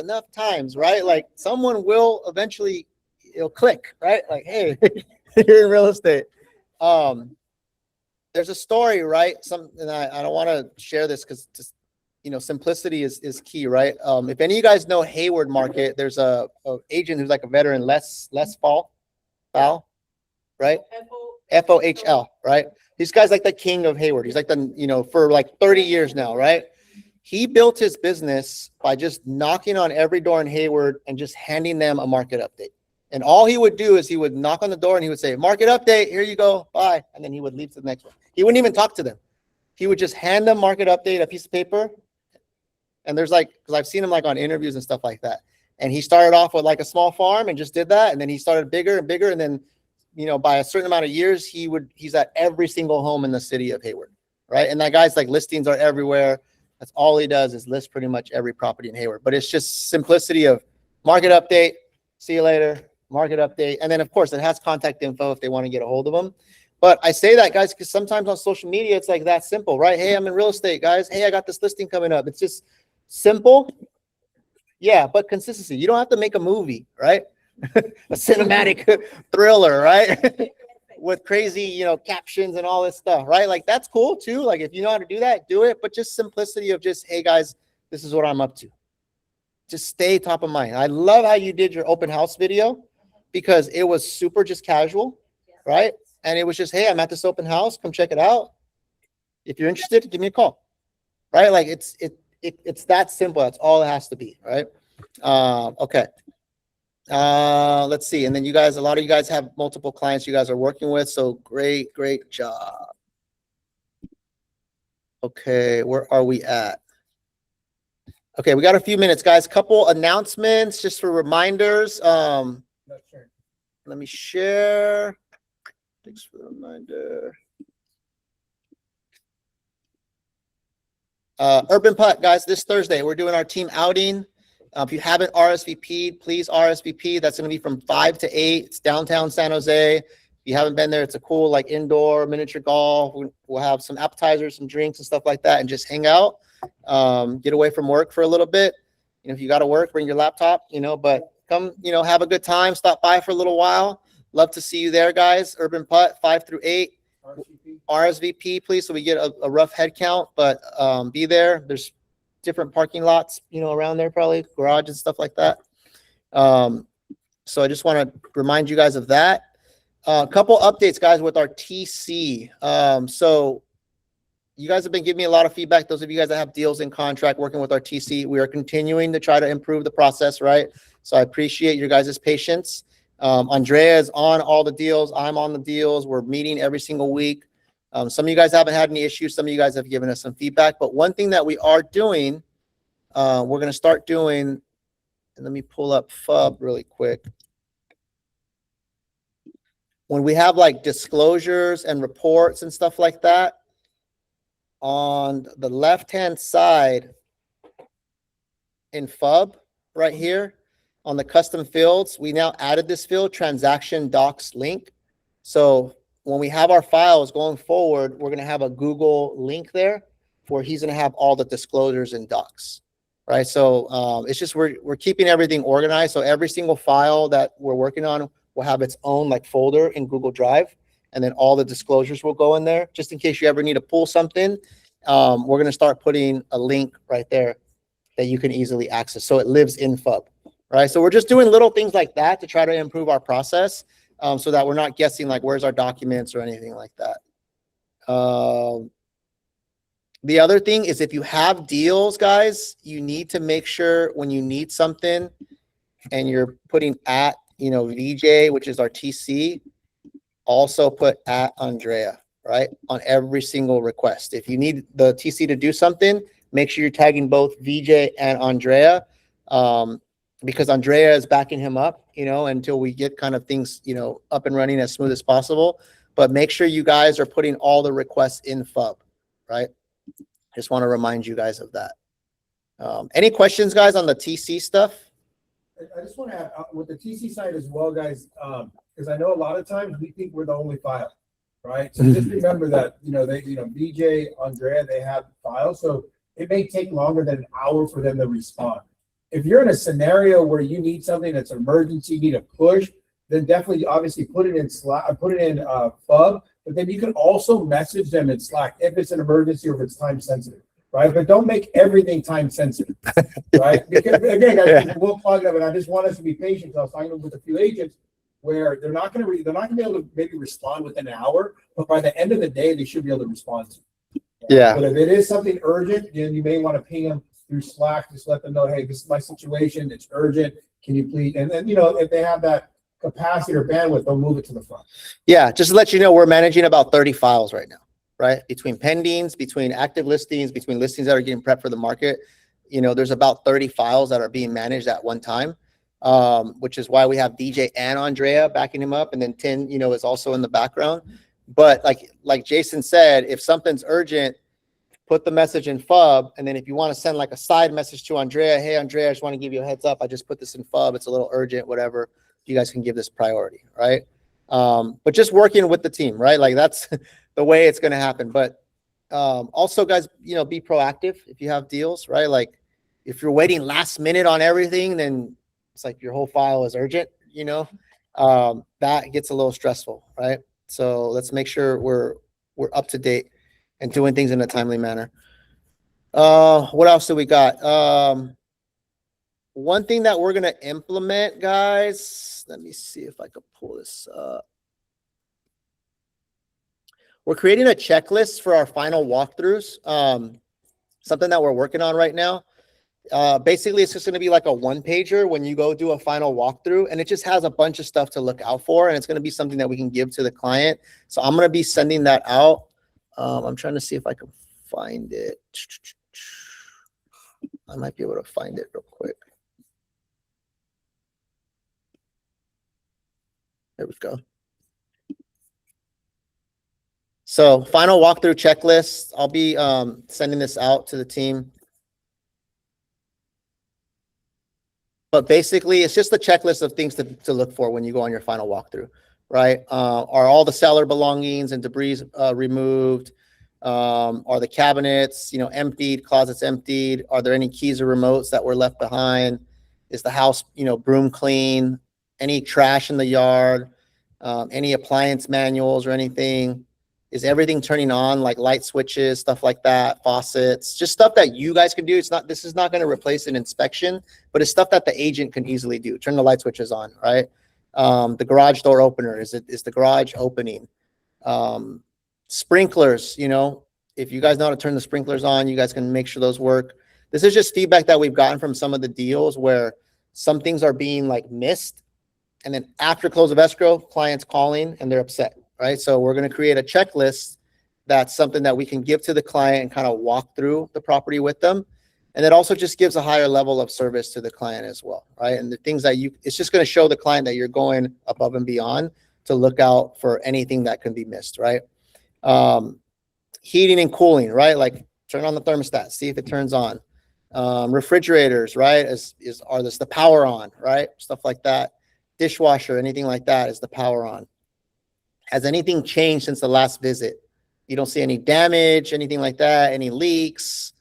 right? Like, someone will eventually, it'll click, right? Like, hey, you're in real estate. There's a story, right? And I don't want to share this because just, you know, simplicity is key, right? If any of you guys know Hayward Market, there's a agent who's like a veteran, Les Fowl, right? FOHL, right? This guy's like the king of Hayward. He's like the, you know, for like 30 years now, right? He built his business by just knocking on every door in Hayward and just handing them a market update. And all he would do is he would knock on the door and he would say, market update, here you go, bye. And then he would leave to the next one. He wouldn't even talk to them. He would just hand them market update, a piece of paper. And there's like, because I've seen him like on interviews and stuff like that. And he started off with like a small farm and just did that. And then he started bigger and bigger. And then, you know, by a certain amount of years, he's at every single home in the city of Hayward, right? And that guy's like listings are everywhere. That's all he does is list pretty much every property in Hayward. But it's just simplicity of market update, see you later, market update. And then of course it has contact info if they want to get a hold of him. But I say that, guys, because sometimes on social media, it's like that simple, right? Hey, I'm in real estate, guys. Hey, I got this listing coming up. It's just simple. Yeah, but consistency. You don't have to make a movie, right? A cinematic thriller, right? With crazy, you know, captions and all this stuff, right? Like that's cool too. Like if you know how to do that, do it. But just simplicity of just, hey guys, this is what I'm up to. Just stay top of mind. I love how you did your open house video because it was super just casual, right? And it was just, hey, I'm at this open house. Come check it out. If you're interested, give me a call, right? Like it's that simple. That's all it has to be, right? Okay. Let's see. And then you guys, a lot of you guys have multiple clients you guys are working with. So great job. Okay. Where are we at? Okay. We got a few minutes, guys. Couple announcements just for reminders. Let me share. Thanks for the reminder. Urban Putt, guys, this Thursday, we're doing our team outing. If you haven't RSVP'd, please RSVP. That's going to be from 5 to 8. It's downtown San Jose. If you haven't been there, it's a cool, like, indoor miniature golf. We'll have some appetizers, some drinks and stuff like that, and just hang out. Get away from work for a little bit. You know, if you got to work, bring your laptop, you know, but come, you know, have a good time. Stop by for a little while. Love to see you there, guys. Urban Putt, 5 through 8. RSVP, please, so we get a rough head count, but be there. There's different parking lots, you know, around there, probably garage and stuff like that. So I just want to remind you guys of that. A couple updates, guys, with our TC. So you guys have been giving me a lot of feedback. Those of you guys that have deals in contract working with our TC, we are continuing to try to improve the process, right? So I appreciate your guys' patience. Andrea is on all the deals. I'm on the deals. We're meeting every single week. Some of you guys haven't had any issues. Some of you guys have given us some feedback. But one thing that we are doing, we're going to start doing, and let me pull up FUB really quick. When we have like disclosures and reports and stuff like that, on the left-hand side in FUB right here, on the custom fields, we now added this field, transaction docs link. So when we have our files going forward, we're going to have a Google link there where he's going to have all the disclosures and docs, right? So it's just we're keeping everything organized. So every single file that we're working on will have its own like folder in Google Drive, and then all the disclosures will go in there. Just in case you ever need to pull something, we're going to start putting a link right there that you can easily access. So it lives in FUB. Right. So we're just doing little things like that to try to improve our process so that we're not guessing like where's our documents or anything like that. The other thing is if you have deals, guys, you need to make sure when you need something and you're putting at, you know, VJ, which is our TC, also put at Andrea, right, on every single request. If you need the TC to do something, make sure you're tagging both VJ and Andrea. Because Andrea is backing him up, you know, until we get kind of things, you know, up and running as smooth as possible. But make sure you guys are putting all the requests in FUB, right? Just want to remind you guys of that. Any questions, guys, on the TC stuff? I just want to add with the TC side as well, guys, because I know a lot of times we think we're the only file, right? So just remember that, you know, BJ, Andrea, they have files. So it may take longer than an hour for them to respond. If you're in a scenario where you need something that's an emergency, need a push, then definitely, obviously, put it in Slack, put it in FUB. But then you can also message them in Slack if it's an emergency or if it's time sensitive, right? But don't make everything time sensitive, right? Because again, guys, we'll plug it, and I just want us to be patient. I was talking with a few agents where they're not going to be able to maybe respond within an hour, but by the end of the day, they should be able to respond to. Yeah. But if it is something urgent, then you may want to ping them through Slack, just let them know, hey, this is my situation, it's urgent, can you please, and then, you know, if they have that capacity or bandwidth, they'll move it to the front. Yeah, just to let you know, we're managing about 30 files right now, right? Between pendings, between active listings, between listings that are getting prepped for the market, there's about 30 files that are being managed at one time, which is why we have DJ and Andrea backing him up. And then Tin, is also in the background. But like Jason said, if something's urgent, put the message in FUB. And then if you want to send like a side message to Andrea, hey, Andrea, I just want to give you a heads up. I just put this in FUB. It's a little urgent, whatever. You guys can give this priority, right? But just working with the team, right? Like that's the way it's going to happen. But also, guys, be proactive if you have deals, right? Like if you're waiting last minute on everything, then it's like your whole file is urgent, that gets a little stressful, right? So let's make sure we're up to date and doing things in a timely manner. What else do we got? One thing that we're going to implement, guys, let me see if I could pull this up. We're creating a checklist for our final walkthroughs. Something that we're working on right now. Basically, it's just going to be like a one-pager when you go do a final walkthrough, and it just has a bunch of stuff to look out for, and it's going to be something that we can give to the client. So I'm going to be sending that out. I'm trying to see if I can find it. I might be able to find it real quick. There we go. So final walkthrough checklist. I'll be sending this out to the team. But basically, it's just a checklist of things to look for when you go on your final walkthrough, right? Are all the seller belongings and debris removed? Are the cabinets, emptied, closets emptied? Are there any keys or remotes that were left behind? Is the house, broom clean? Any trash in the yard? Any appliance manuals or anything? Is everything turning on, like light switches, stuff like that, faucets, just stuff that you guys can do. This is not going to replace an inspection, but it's stuff that the agent can easily do. Turn the light switches on, right? The garage door opener, is the garage opening? Sprinklers, if you guys know how to turn the sprinklers on, you guys can make sure those work. This is just feedback that we've gotten from some of the deals where some things are being like missed. And then after close of escrow, clients calling and they're upset. Right. So we're going to create a checklist. That's something that we can give to the client and kind of walk through the property with them. And it also just gives a higher level of service to the client as well. Right. And the things that it's just going to show the client that you're going above and beyond to look out for anything that can be missed. Right. Heating and cooling. Right. Like turn on the thermostat, see if it turns on. Refrigerators. Right. Are the power on? Right. Stuff like that. Dishwasher, anything like that, is the power on? Has anything changed since the last visit? You don't see any damage, anything like that, any leaks,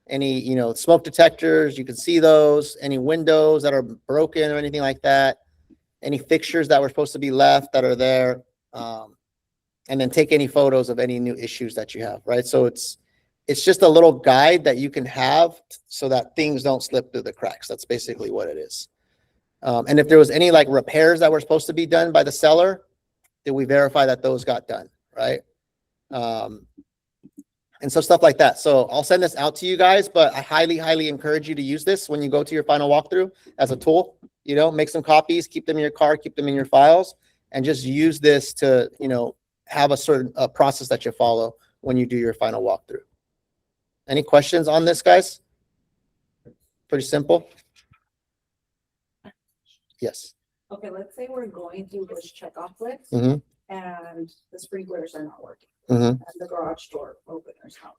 any, smoke detectors, you can see those, any windows that are broken or anything like that, any fixtures that were supposed to be left that are there, and then take any photos of any new issues that you have, right? So it's just a little guide that you can have so that things don't slip through the cracks. That's basically what it is. And if there was any like repairs that were supposed to be done by the seller, did we verify that those got done, right? And so stuff like that. So I'll send this out to you guys, but I highly, highly encourage you to use this when you go to your final walkthrough as a tool. Make some copies, keep them in your car, keep them in your files, and just use this to, have a certain process that you follow when you do your final walkthrough. Any questions on this, guys? Pretty simple. Yes. Okay, let's say we're going through this checkoff list Mhm. and the sprinklers are not working. Mhm. And the garage door opener's not.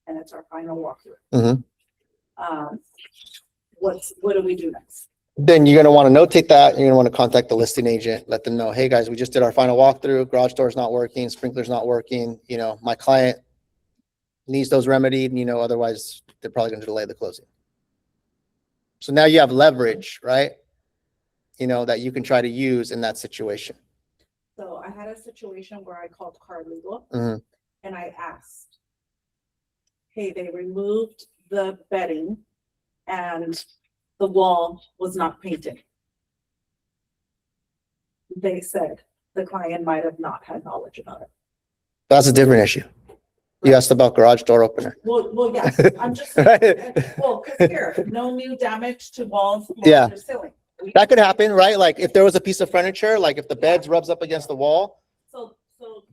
And it's our final walkthrough. Mhm. What do we do next? Then you're going to want to notate that. You're going to want to contact the listing agent, let them know, hey guys, we just did our final walkthrough. Garage door's not working. Sprinkler's not working. My client needs those remedied, otherwise they're probably going to delay the closing. So now you have leverage, right? That you can try to use in that situation. So I had a situation where I called car legal Mhm. and I asked, hey, they removed the bedding and the wall was not painted. They said the client might have not had knowledge about it. That's a different issue. You asked about garage door opener. Well, yes, I'm just Right. saying, well, because here, no new damage to walls, floors, Yeah. or ceiling. That could happen, right? Like if there was a piece of furniture, like if the bed rubs up against the wall, So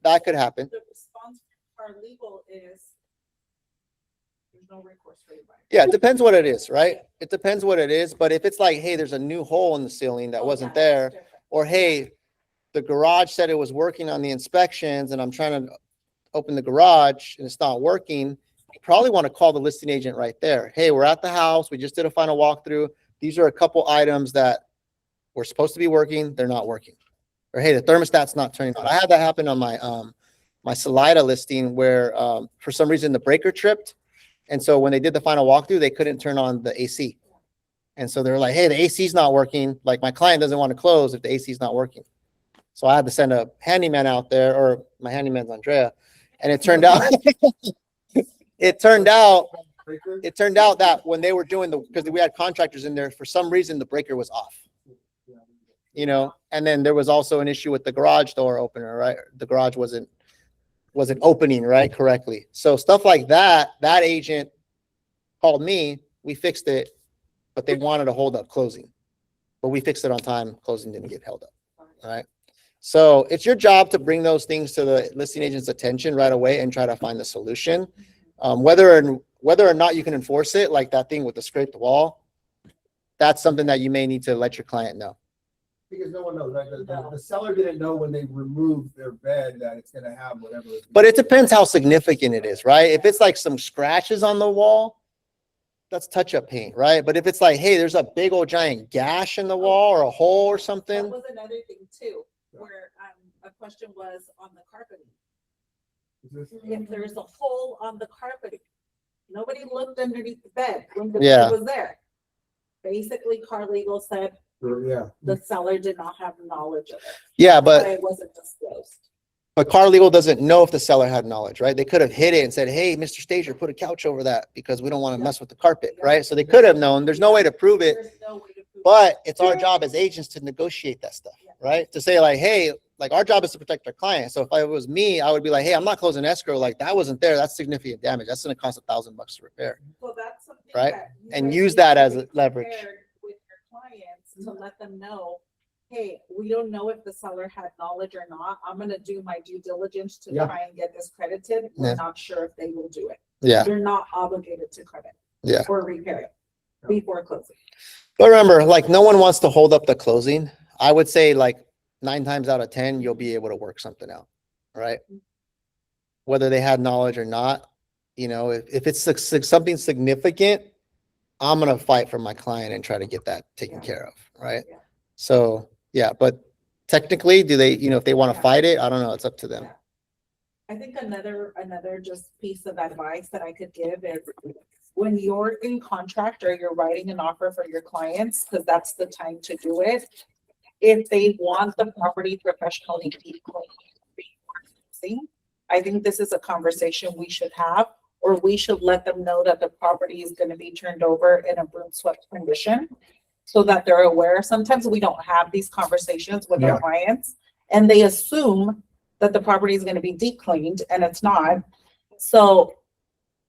that could happen. the response from our legal is there's no recourse for anybody. Yeah, it depends what it is, right? It depends what it is, but if it's like, hey, there's a new hole in the ceiling that Oh, wasn't yeah, that's there, different. or hey, the garage said it was working on the inspections and I'm trying to open the garage and it's not working, you probably want to call the listing agent right there. Hey, we're at the house. We just did a final walkthrough. These are a couple items that were supposed to be working. They're not working. Or hey, the thermostat's not turning on. I had that happen on my my Salida listing where for some reason the breaker tripped. And so when they did the final walkthrough, they couldn't turn on the AC. And so they were like, hey, the AC's not working. Like my client doesn't want to close if the AC's not working. So I had to send a handyman out there, or my handyman's Andrea. And it turned out, it turned out that when they were doing because we had contractors in there, for some reason, the breaker was off, you know, and then there was also an issue with the garage door opener, right? The garage wasn't opening, right, correctly. So stuff like that, that agent called me, we fixed it, but they wanted to hold up closing, but we fixed it on time. Closing didn't get held up, right? So it's your job to bring those things to the listing agent's attention right away and try to find the solution. Whether or not you can enforce it, like that thing with the scraped wall, that's something that you may need to let your client know. Because no one knows, right? The seller didn't know when they removed their bed that it's gonna have whatever. But it depends how significant it is, right? If it's like some scratches on the wall, that's touch-up paint, right? But if it's like, hey, there's a big old giant gash in the wall or a hole or That something. was another thing too, where a question was on the carpeting. If there's a hole on the carpeting, nobody looked underneath the bed when the Yeah. bed was there. Basically, car legal said Yeah. the seller did not have knowledge of it, Yeah, but but it wasn't disclosed. car legal doesn't know if the seller had knowledge, right? They could have hid it and said, hey, Mr. Stager, put a couch over that because we don't want to mess with the carpet, right? So they could have known. There's no way to prove it. There's no way to prove it. But it's our job as agents to negotiate that stuff, right? To say like, hey, like our job is to protect our client. So if it was me, I would be like, hey, I'm not closing escrow. Like that wasn't there. That's significant damage. That's going to cost $1,000 to repair. So that's something Right? that you And guys use need that to as be a leverage. prepared with your clients to let them know, hey, we don't know if the seller had knowledge or not. I'm gonna do my due diligence to Yeah. try and get this credited. Yeah. We're not sure if they will do it. Yeah. You're not obligated to credit. Yeah. Or repair it before closing. But remember, like no one wants to hold up the closing. I would say like 9 times out of 10, you'll be able to work something out, right? Whether they had knowledge or not, you know, if it's something significant, I'm going to fight for my client and try to get that taken Yeah. care of, right? Yeah. So, yeah, but technically, do they, you know, if they want to Yeah. fight it, I don't know. It's up to them. Yeah. I think another just piece of advice that I could give is when you're in contract or you're writing an offer for your clients, because that's the time to do it. If they want the property professionally cleaned before closing, I think this is a conversation we should have, or we should let them know that the property is gonna be turned over in a broom swept condition. So that they're aware. Sometimes we don't have these conversations with Yeah. our clients and they assume that the property is gonna be deep cleaned and it's not. So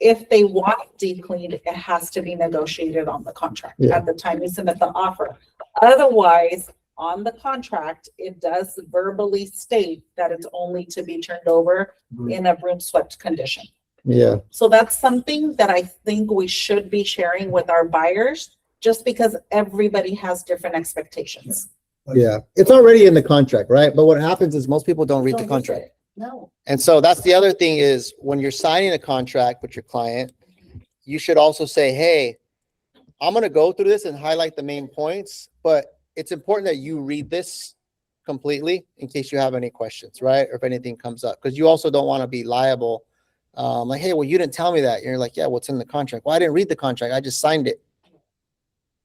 if they want it deep cleaned, it has to be negotiated on the contract Yeah. at the time you submit the offer. Otherwise, on the contract, it does verbally state that it's only to be turned over in a broom swept condition. Yeah. So that's something that I think we should be sharing with our buyers, just because everybody has different expectations. Yeah. It's already in the contract, right? But what happens is most people don't read the Don't contract. it. No. And so that's the other thing is when you're signing a contract with your client, you should also say, hey, I'm going to go through this and highlight the main points, but it's important that you read this completely in case you have any questions, right? Or if anything comes up, because you also don't want to be liable. Like, hey, well, you didn't tell me that. And you're like, yeah, what's in the contract? Well, I didn't read the contract. I just signed it.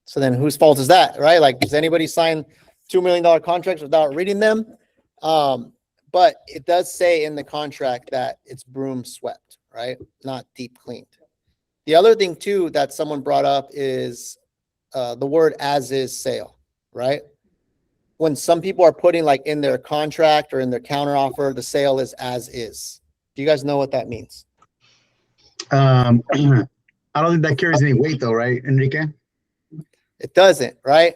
So then whose fault is that, right? Like, does anybody sign $2 million contracts without reading them? But it does say in the contract that it's broom swept, right? Not deep cleaned. The other thing too that someone brought up is the word as is sale, right? When some people are putting like in their contract or in their counter offer, the sale is as is. Do you guys know what that means? I don't think that carries any weight though, right, Enrique? It doesn't, right?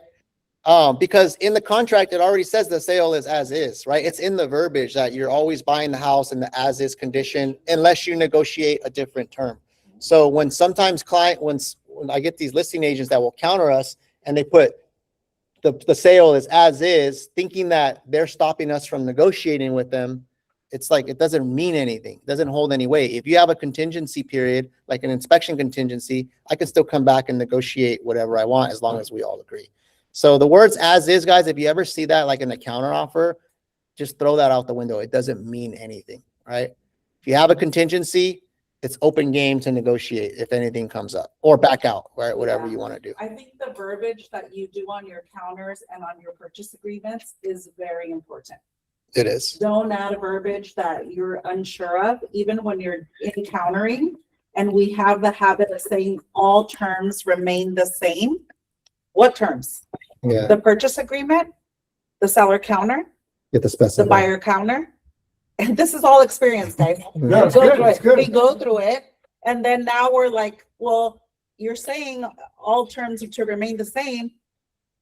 Because in the contract, it already says the sale is as is, right? It's in the verbiage that you're always buying the house in the as is condition unless you negotiate a different term. So when sometimes when I get these listing agents that will counter us and they put the sale is as is, thinking that they're stopping us from negotiating with them, it's like, it doesn't mean anything. It doesn't hold any weight. If you have a contingency period, like an inspection contingency, I can still come back and negotiate whatever I want as long as we all agree. So the words as is, guys, if you ever see that like in a counter offer, just throw that out the window. It doesn't mean anything, right? If you have a contingency, it's open game to negotiate if anything comes up or back out, right? Whatever you want to do. I think the verbiage that you do on your counters and on your purchase agreements is very important. It is. Don't add a verbiage that you're unsure of, even when you're encountering. And we have the habit of saying all terms remain the same. What terms? Yeah. The purchase agreement, the seller counter, Get the the specific. buyer counter. And this is all experience, guys. Yeah, it's Go good, through it's it. good. We go through it. And then now we're like, well, you're saying all terms to remain the same.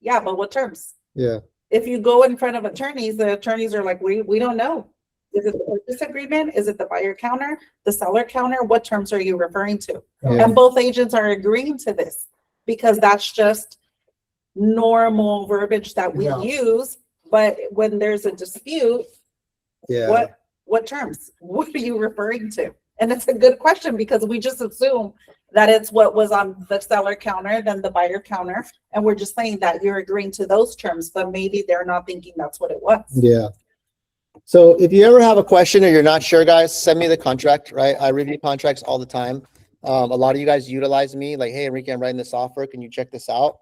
Yeah, but what terms? Yeah. If you go in front of attorneys, the attorneys are like, we don't know. Is it the purchase agreement? Is it the buyer counter, the seller counter? What terms are you referring to? Yeah. And both agents are agreeing to this because that's just normal verbiage that we Yeah. use. But when there's a dispute, Yeah. what terms? What are you referring to? And it's a good question because we just assume that it's what was on the seller counter, then the buyer counter. And we're just saying that you're agreeing to those terms, but maybe they're not thinking that's what it was. Yeah. So if you ever have a question or you're not sure, guys, send me the contract, right? I review contracts all the time. A lot of you guys utilize me like, hey, Enrique, I'm writing this offer. Can you check this out?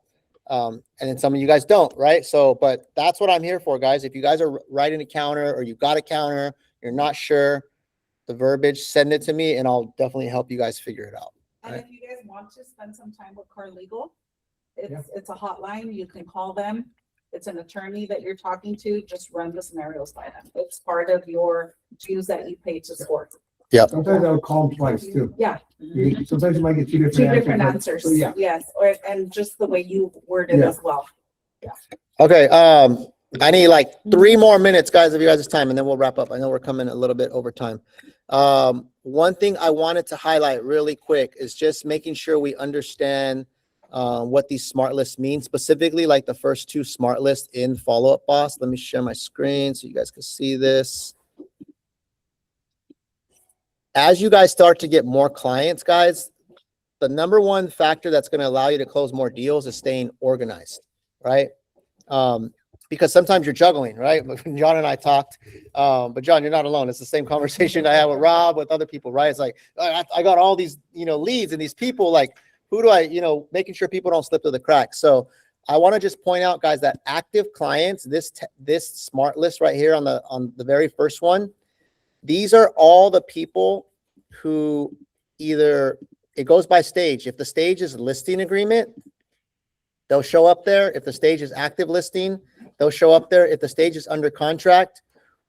And then some of you guys don't, right? So, but that's what I'm here for, guys. If you guys are writing a counter or you've got a counter, you're not sure the verbiage, send it to me and I'll definitely help you guys figure it out. And Right. if you guys want to spend some time with Car Legal, it's a hotline. You can call them. It's an attorney that you're talking to. Just run the scenarios by them. It's part of your dues that you pay to score. Sometimes I'll call them twice too. Yeah. Sometimes you might get two Two different different answers. So, yeah. Yes, and just the way you word it Yeah. as well. Okay. I need like 3 more minutes, guys, of you guys' time, and then we'll wrap up. I know we're coming a little bit over time. One thing I wanted to highlight really quick is just making sure we understand what these smart lists mean, specifically like the first 2 smart lists in Follow Up Boss. Let me share my screen so you guys can see this. As you guys start to get more clients, guys, the number one factor that's going to allow you to close more deals is staying organized, right? Because sometimes you're juggling, right? John and I talked, but John, you're not alone. It's the same conversation I had with Rob, with other people, right? It's like, I got all these, leads and these people, like, who do I, making sure people don't slip through the cracks. So I want to just point out, guys, that active clients, this smart list right here on the very first one, these are all the people who either, it goes by stage. If the stage is listing agreement, they'll show up there. If the stage is active listing, they'll show up there. If the stage is under contract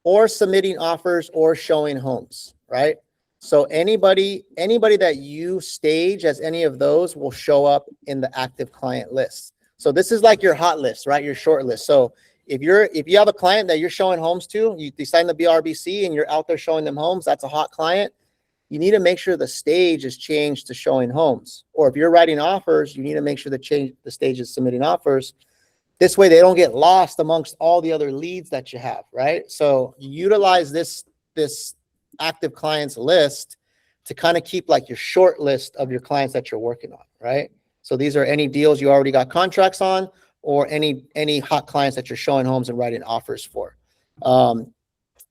or submitting offers or showing homes, right? So anybody that you stage as any of those will show up in the active client list. So this is like your hot list, right? Your short list. So if you have a client that you're showing homes to, you sign the BRBC and you're out there showing them homes, that's a hot client. You need to make sure the stage is changed to showing homes. Or if you're writing offers, you need to make sure the stage is submitting offers. This way they don't get lost amongst all the other leads that you have, right? So utilize this active clients list to kind of keep like your short list of your clients that you're working on, right? So these are any deals you already got contracts on or any hot clients that you're showing homes and writing offers for.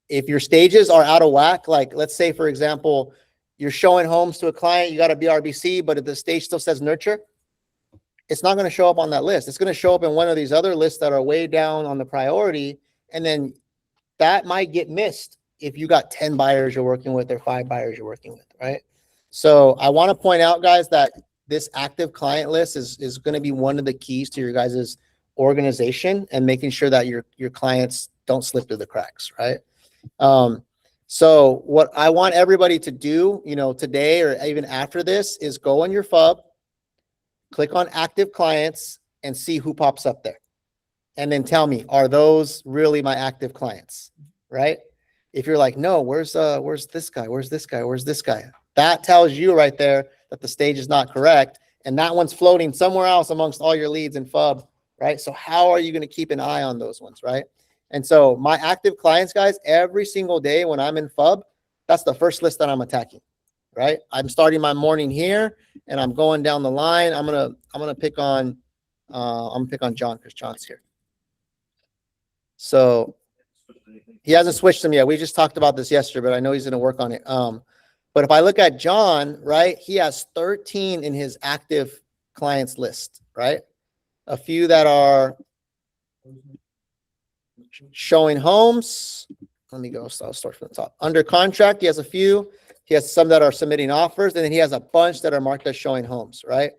If your stages are out of whack, like let's say, for example, you're showing homes to a client, you got a BRBC, but if the stage still says nurture, it's not going to show up on that list. It's going to show up in one of these other lists that are way down on the priority. And then that might get missed if you got 10 buyers you're working with or 5 buyers you're working with, right? So I want to point out, guys, that this active client list is going to be one of the keys to your guys' organization and making sure that your clients don't slip through the cracks, right? So what I want everybody to do, today or even after this is go on your FUB, click on active clients and see who pops up there. and then tell me, are those really my active clients, right? If you're like, no, where's this guy? Where's this guy? Where's this guy? That tells you right there that the stage is not correct. And that one's floating somewhere else amongst all your leads in FUB, right? So how are you going to keep an eye on those ones, right? And so my active clients, guys, every single day when I'm in FUB, that's the first list that I'm attacking, right? I'm starting my morning here and I'm going down the line. I'm gonna pick on John because John's here. So he hasn't switched them yet. We just talked about this yesterday, but I know he's gonna work on it. But if I look at John, right, he has 13 in his active clients list, right? A few that are showing homes. Let me go. So I'll start from the top. Under contract, he has a few. He has some that are submitting offers, and then he has a bunch that are marked as showing homes, right?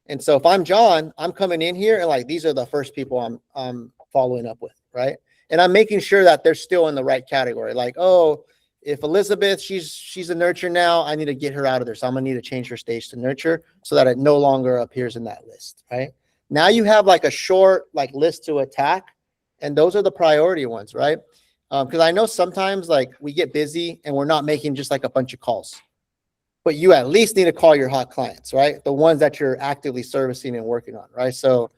And so if I'm John, I'm coming in here and like these are the first people I'm following up with, right? And I'm making sure that they're still in the right category. Like, oh, if Elizabeth, she's a nurture now, I need to get her out of there. So I'm gonna need to change her stage to nurture so that it no longer appears in that list, right? Now you have like a short like list to attack, and those are the priority ones, right? Because I know sometimes like we get busy and we're not making just like a bunch of calls, but you at least need to call your hot clients, right? The ones that you're actively servicing and working on, right? So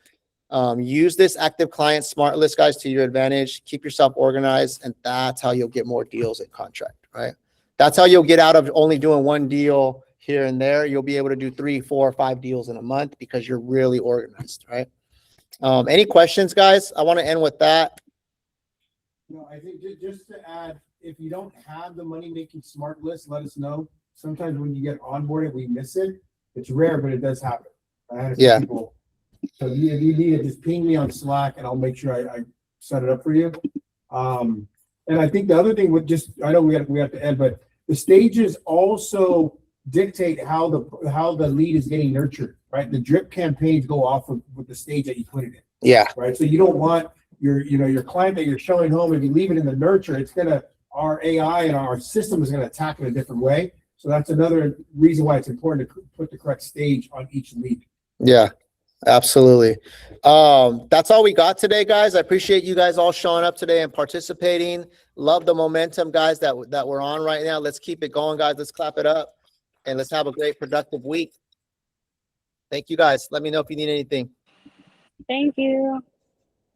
use this active client smart list, guys, to your advantage. Keep yourself organized, and that's how you'll get more deals in contract, right? That's how you'll get out of only doing one deal here and there. You'll be able to do 3, 4, 5 deals in a month because you're really organized, right? Any questions, guys? I want to end with that. No, I think just to add, if you don't have the money making smart list, let us know. Sometimes when you get onboarded, we miss it. It's rare, but it does happen. I had a few people. So if you need it, just ping me on Slack and I'll make sure I set it up for you. And I think the other thing with just, I know we have to end, but the stages also dictate how the lead is getting nurtured, right? The drip campaigns go off with the stage that you put it in. Yeah. Right. So you don't want your client that you're showing home, if you leave it in the nurture, our AI and our system is going to attack it a different way. So that's another reason why it's important to put the correct stage on each lead. Yeah, absolutely. That's all we got today, guys. I appreciate you guys all showing up today and participating. Love the momentum, guys, that we're on right now. Let's keep it going, guys. Let's clap it up and let's have a great productive week. Thank you, guys. Let me know if you need anything. Thank you.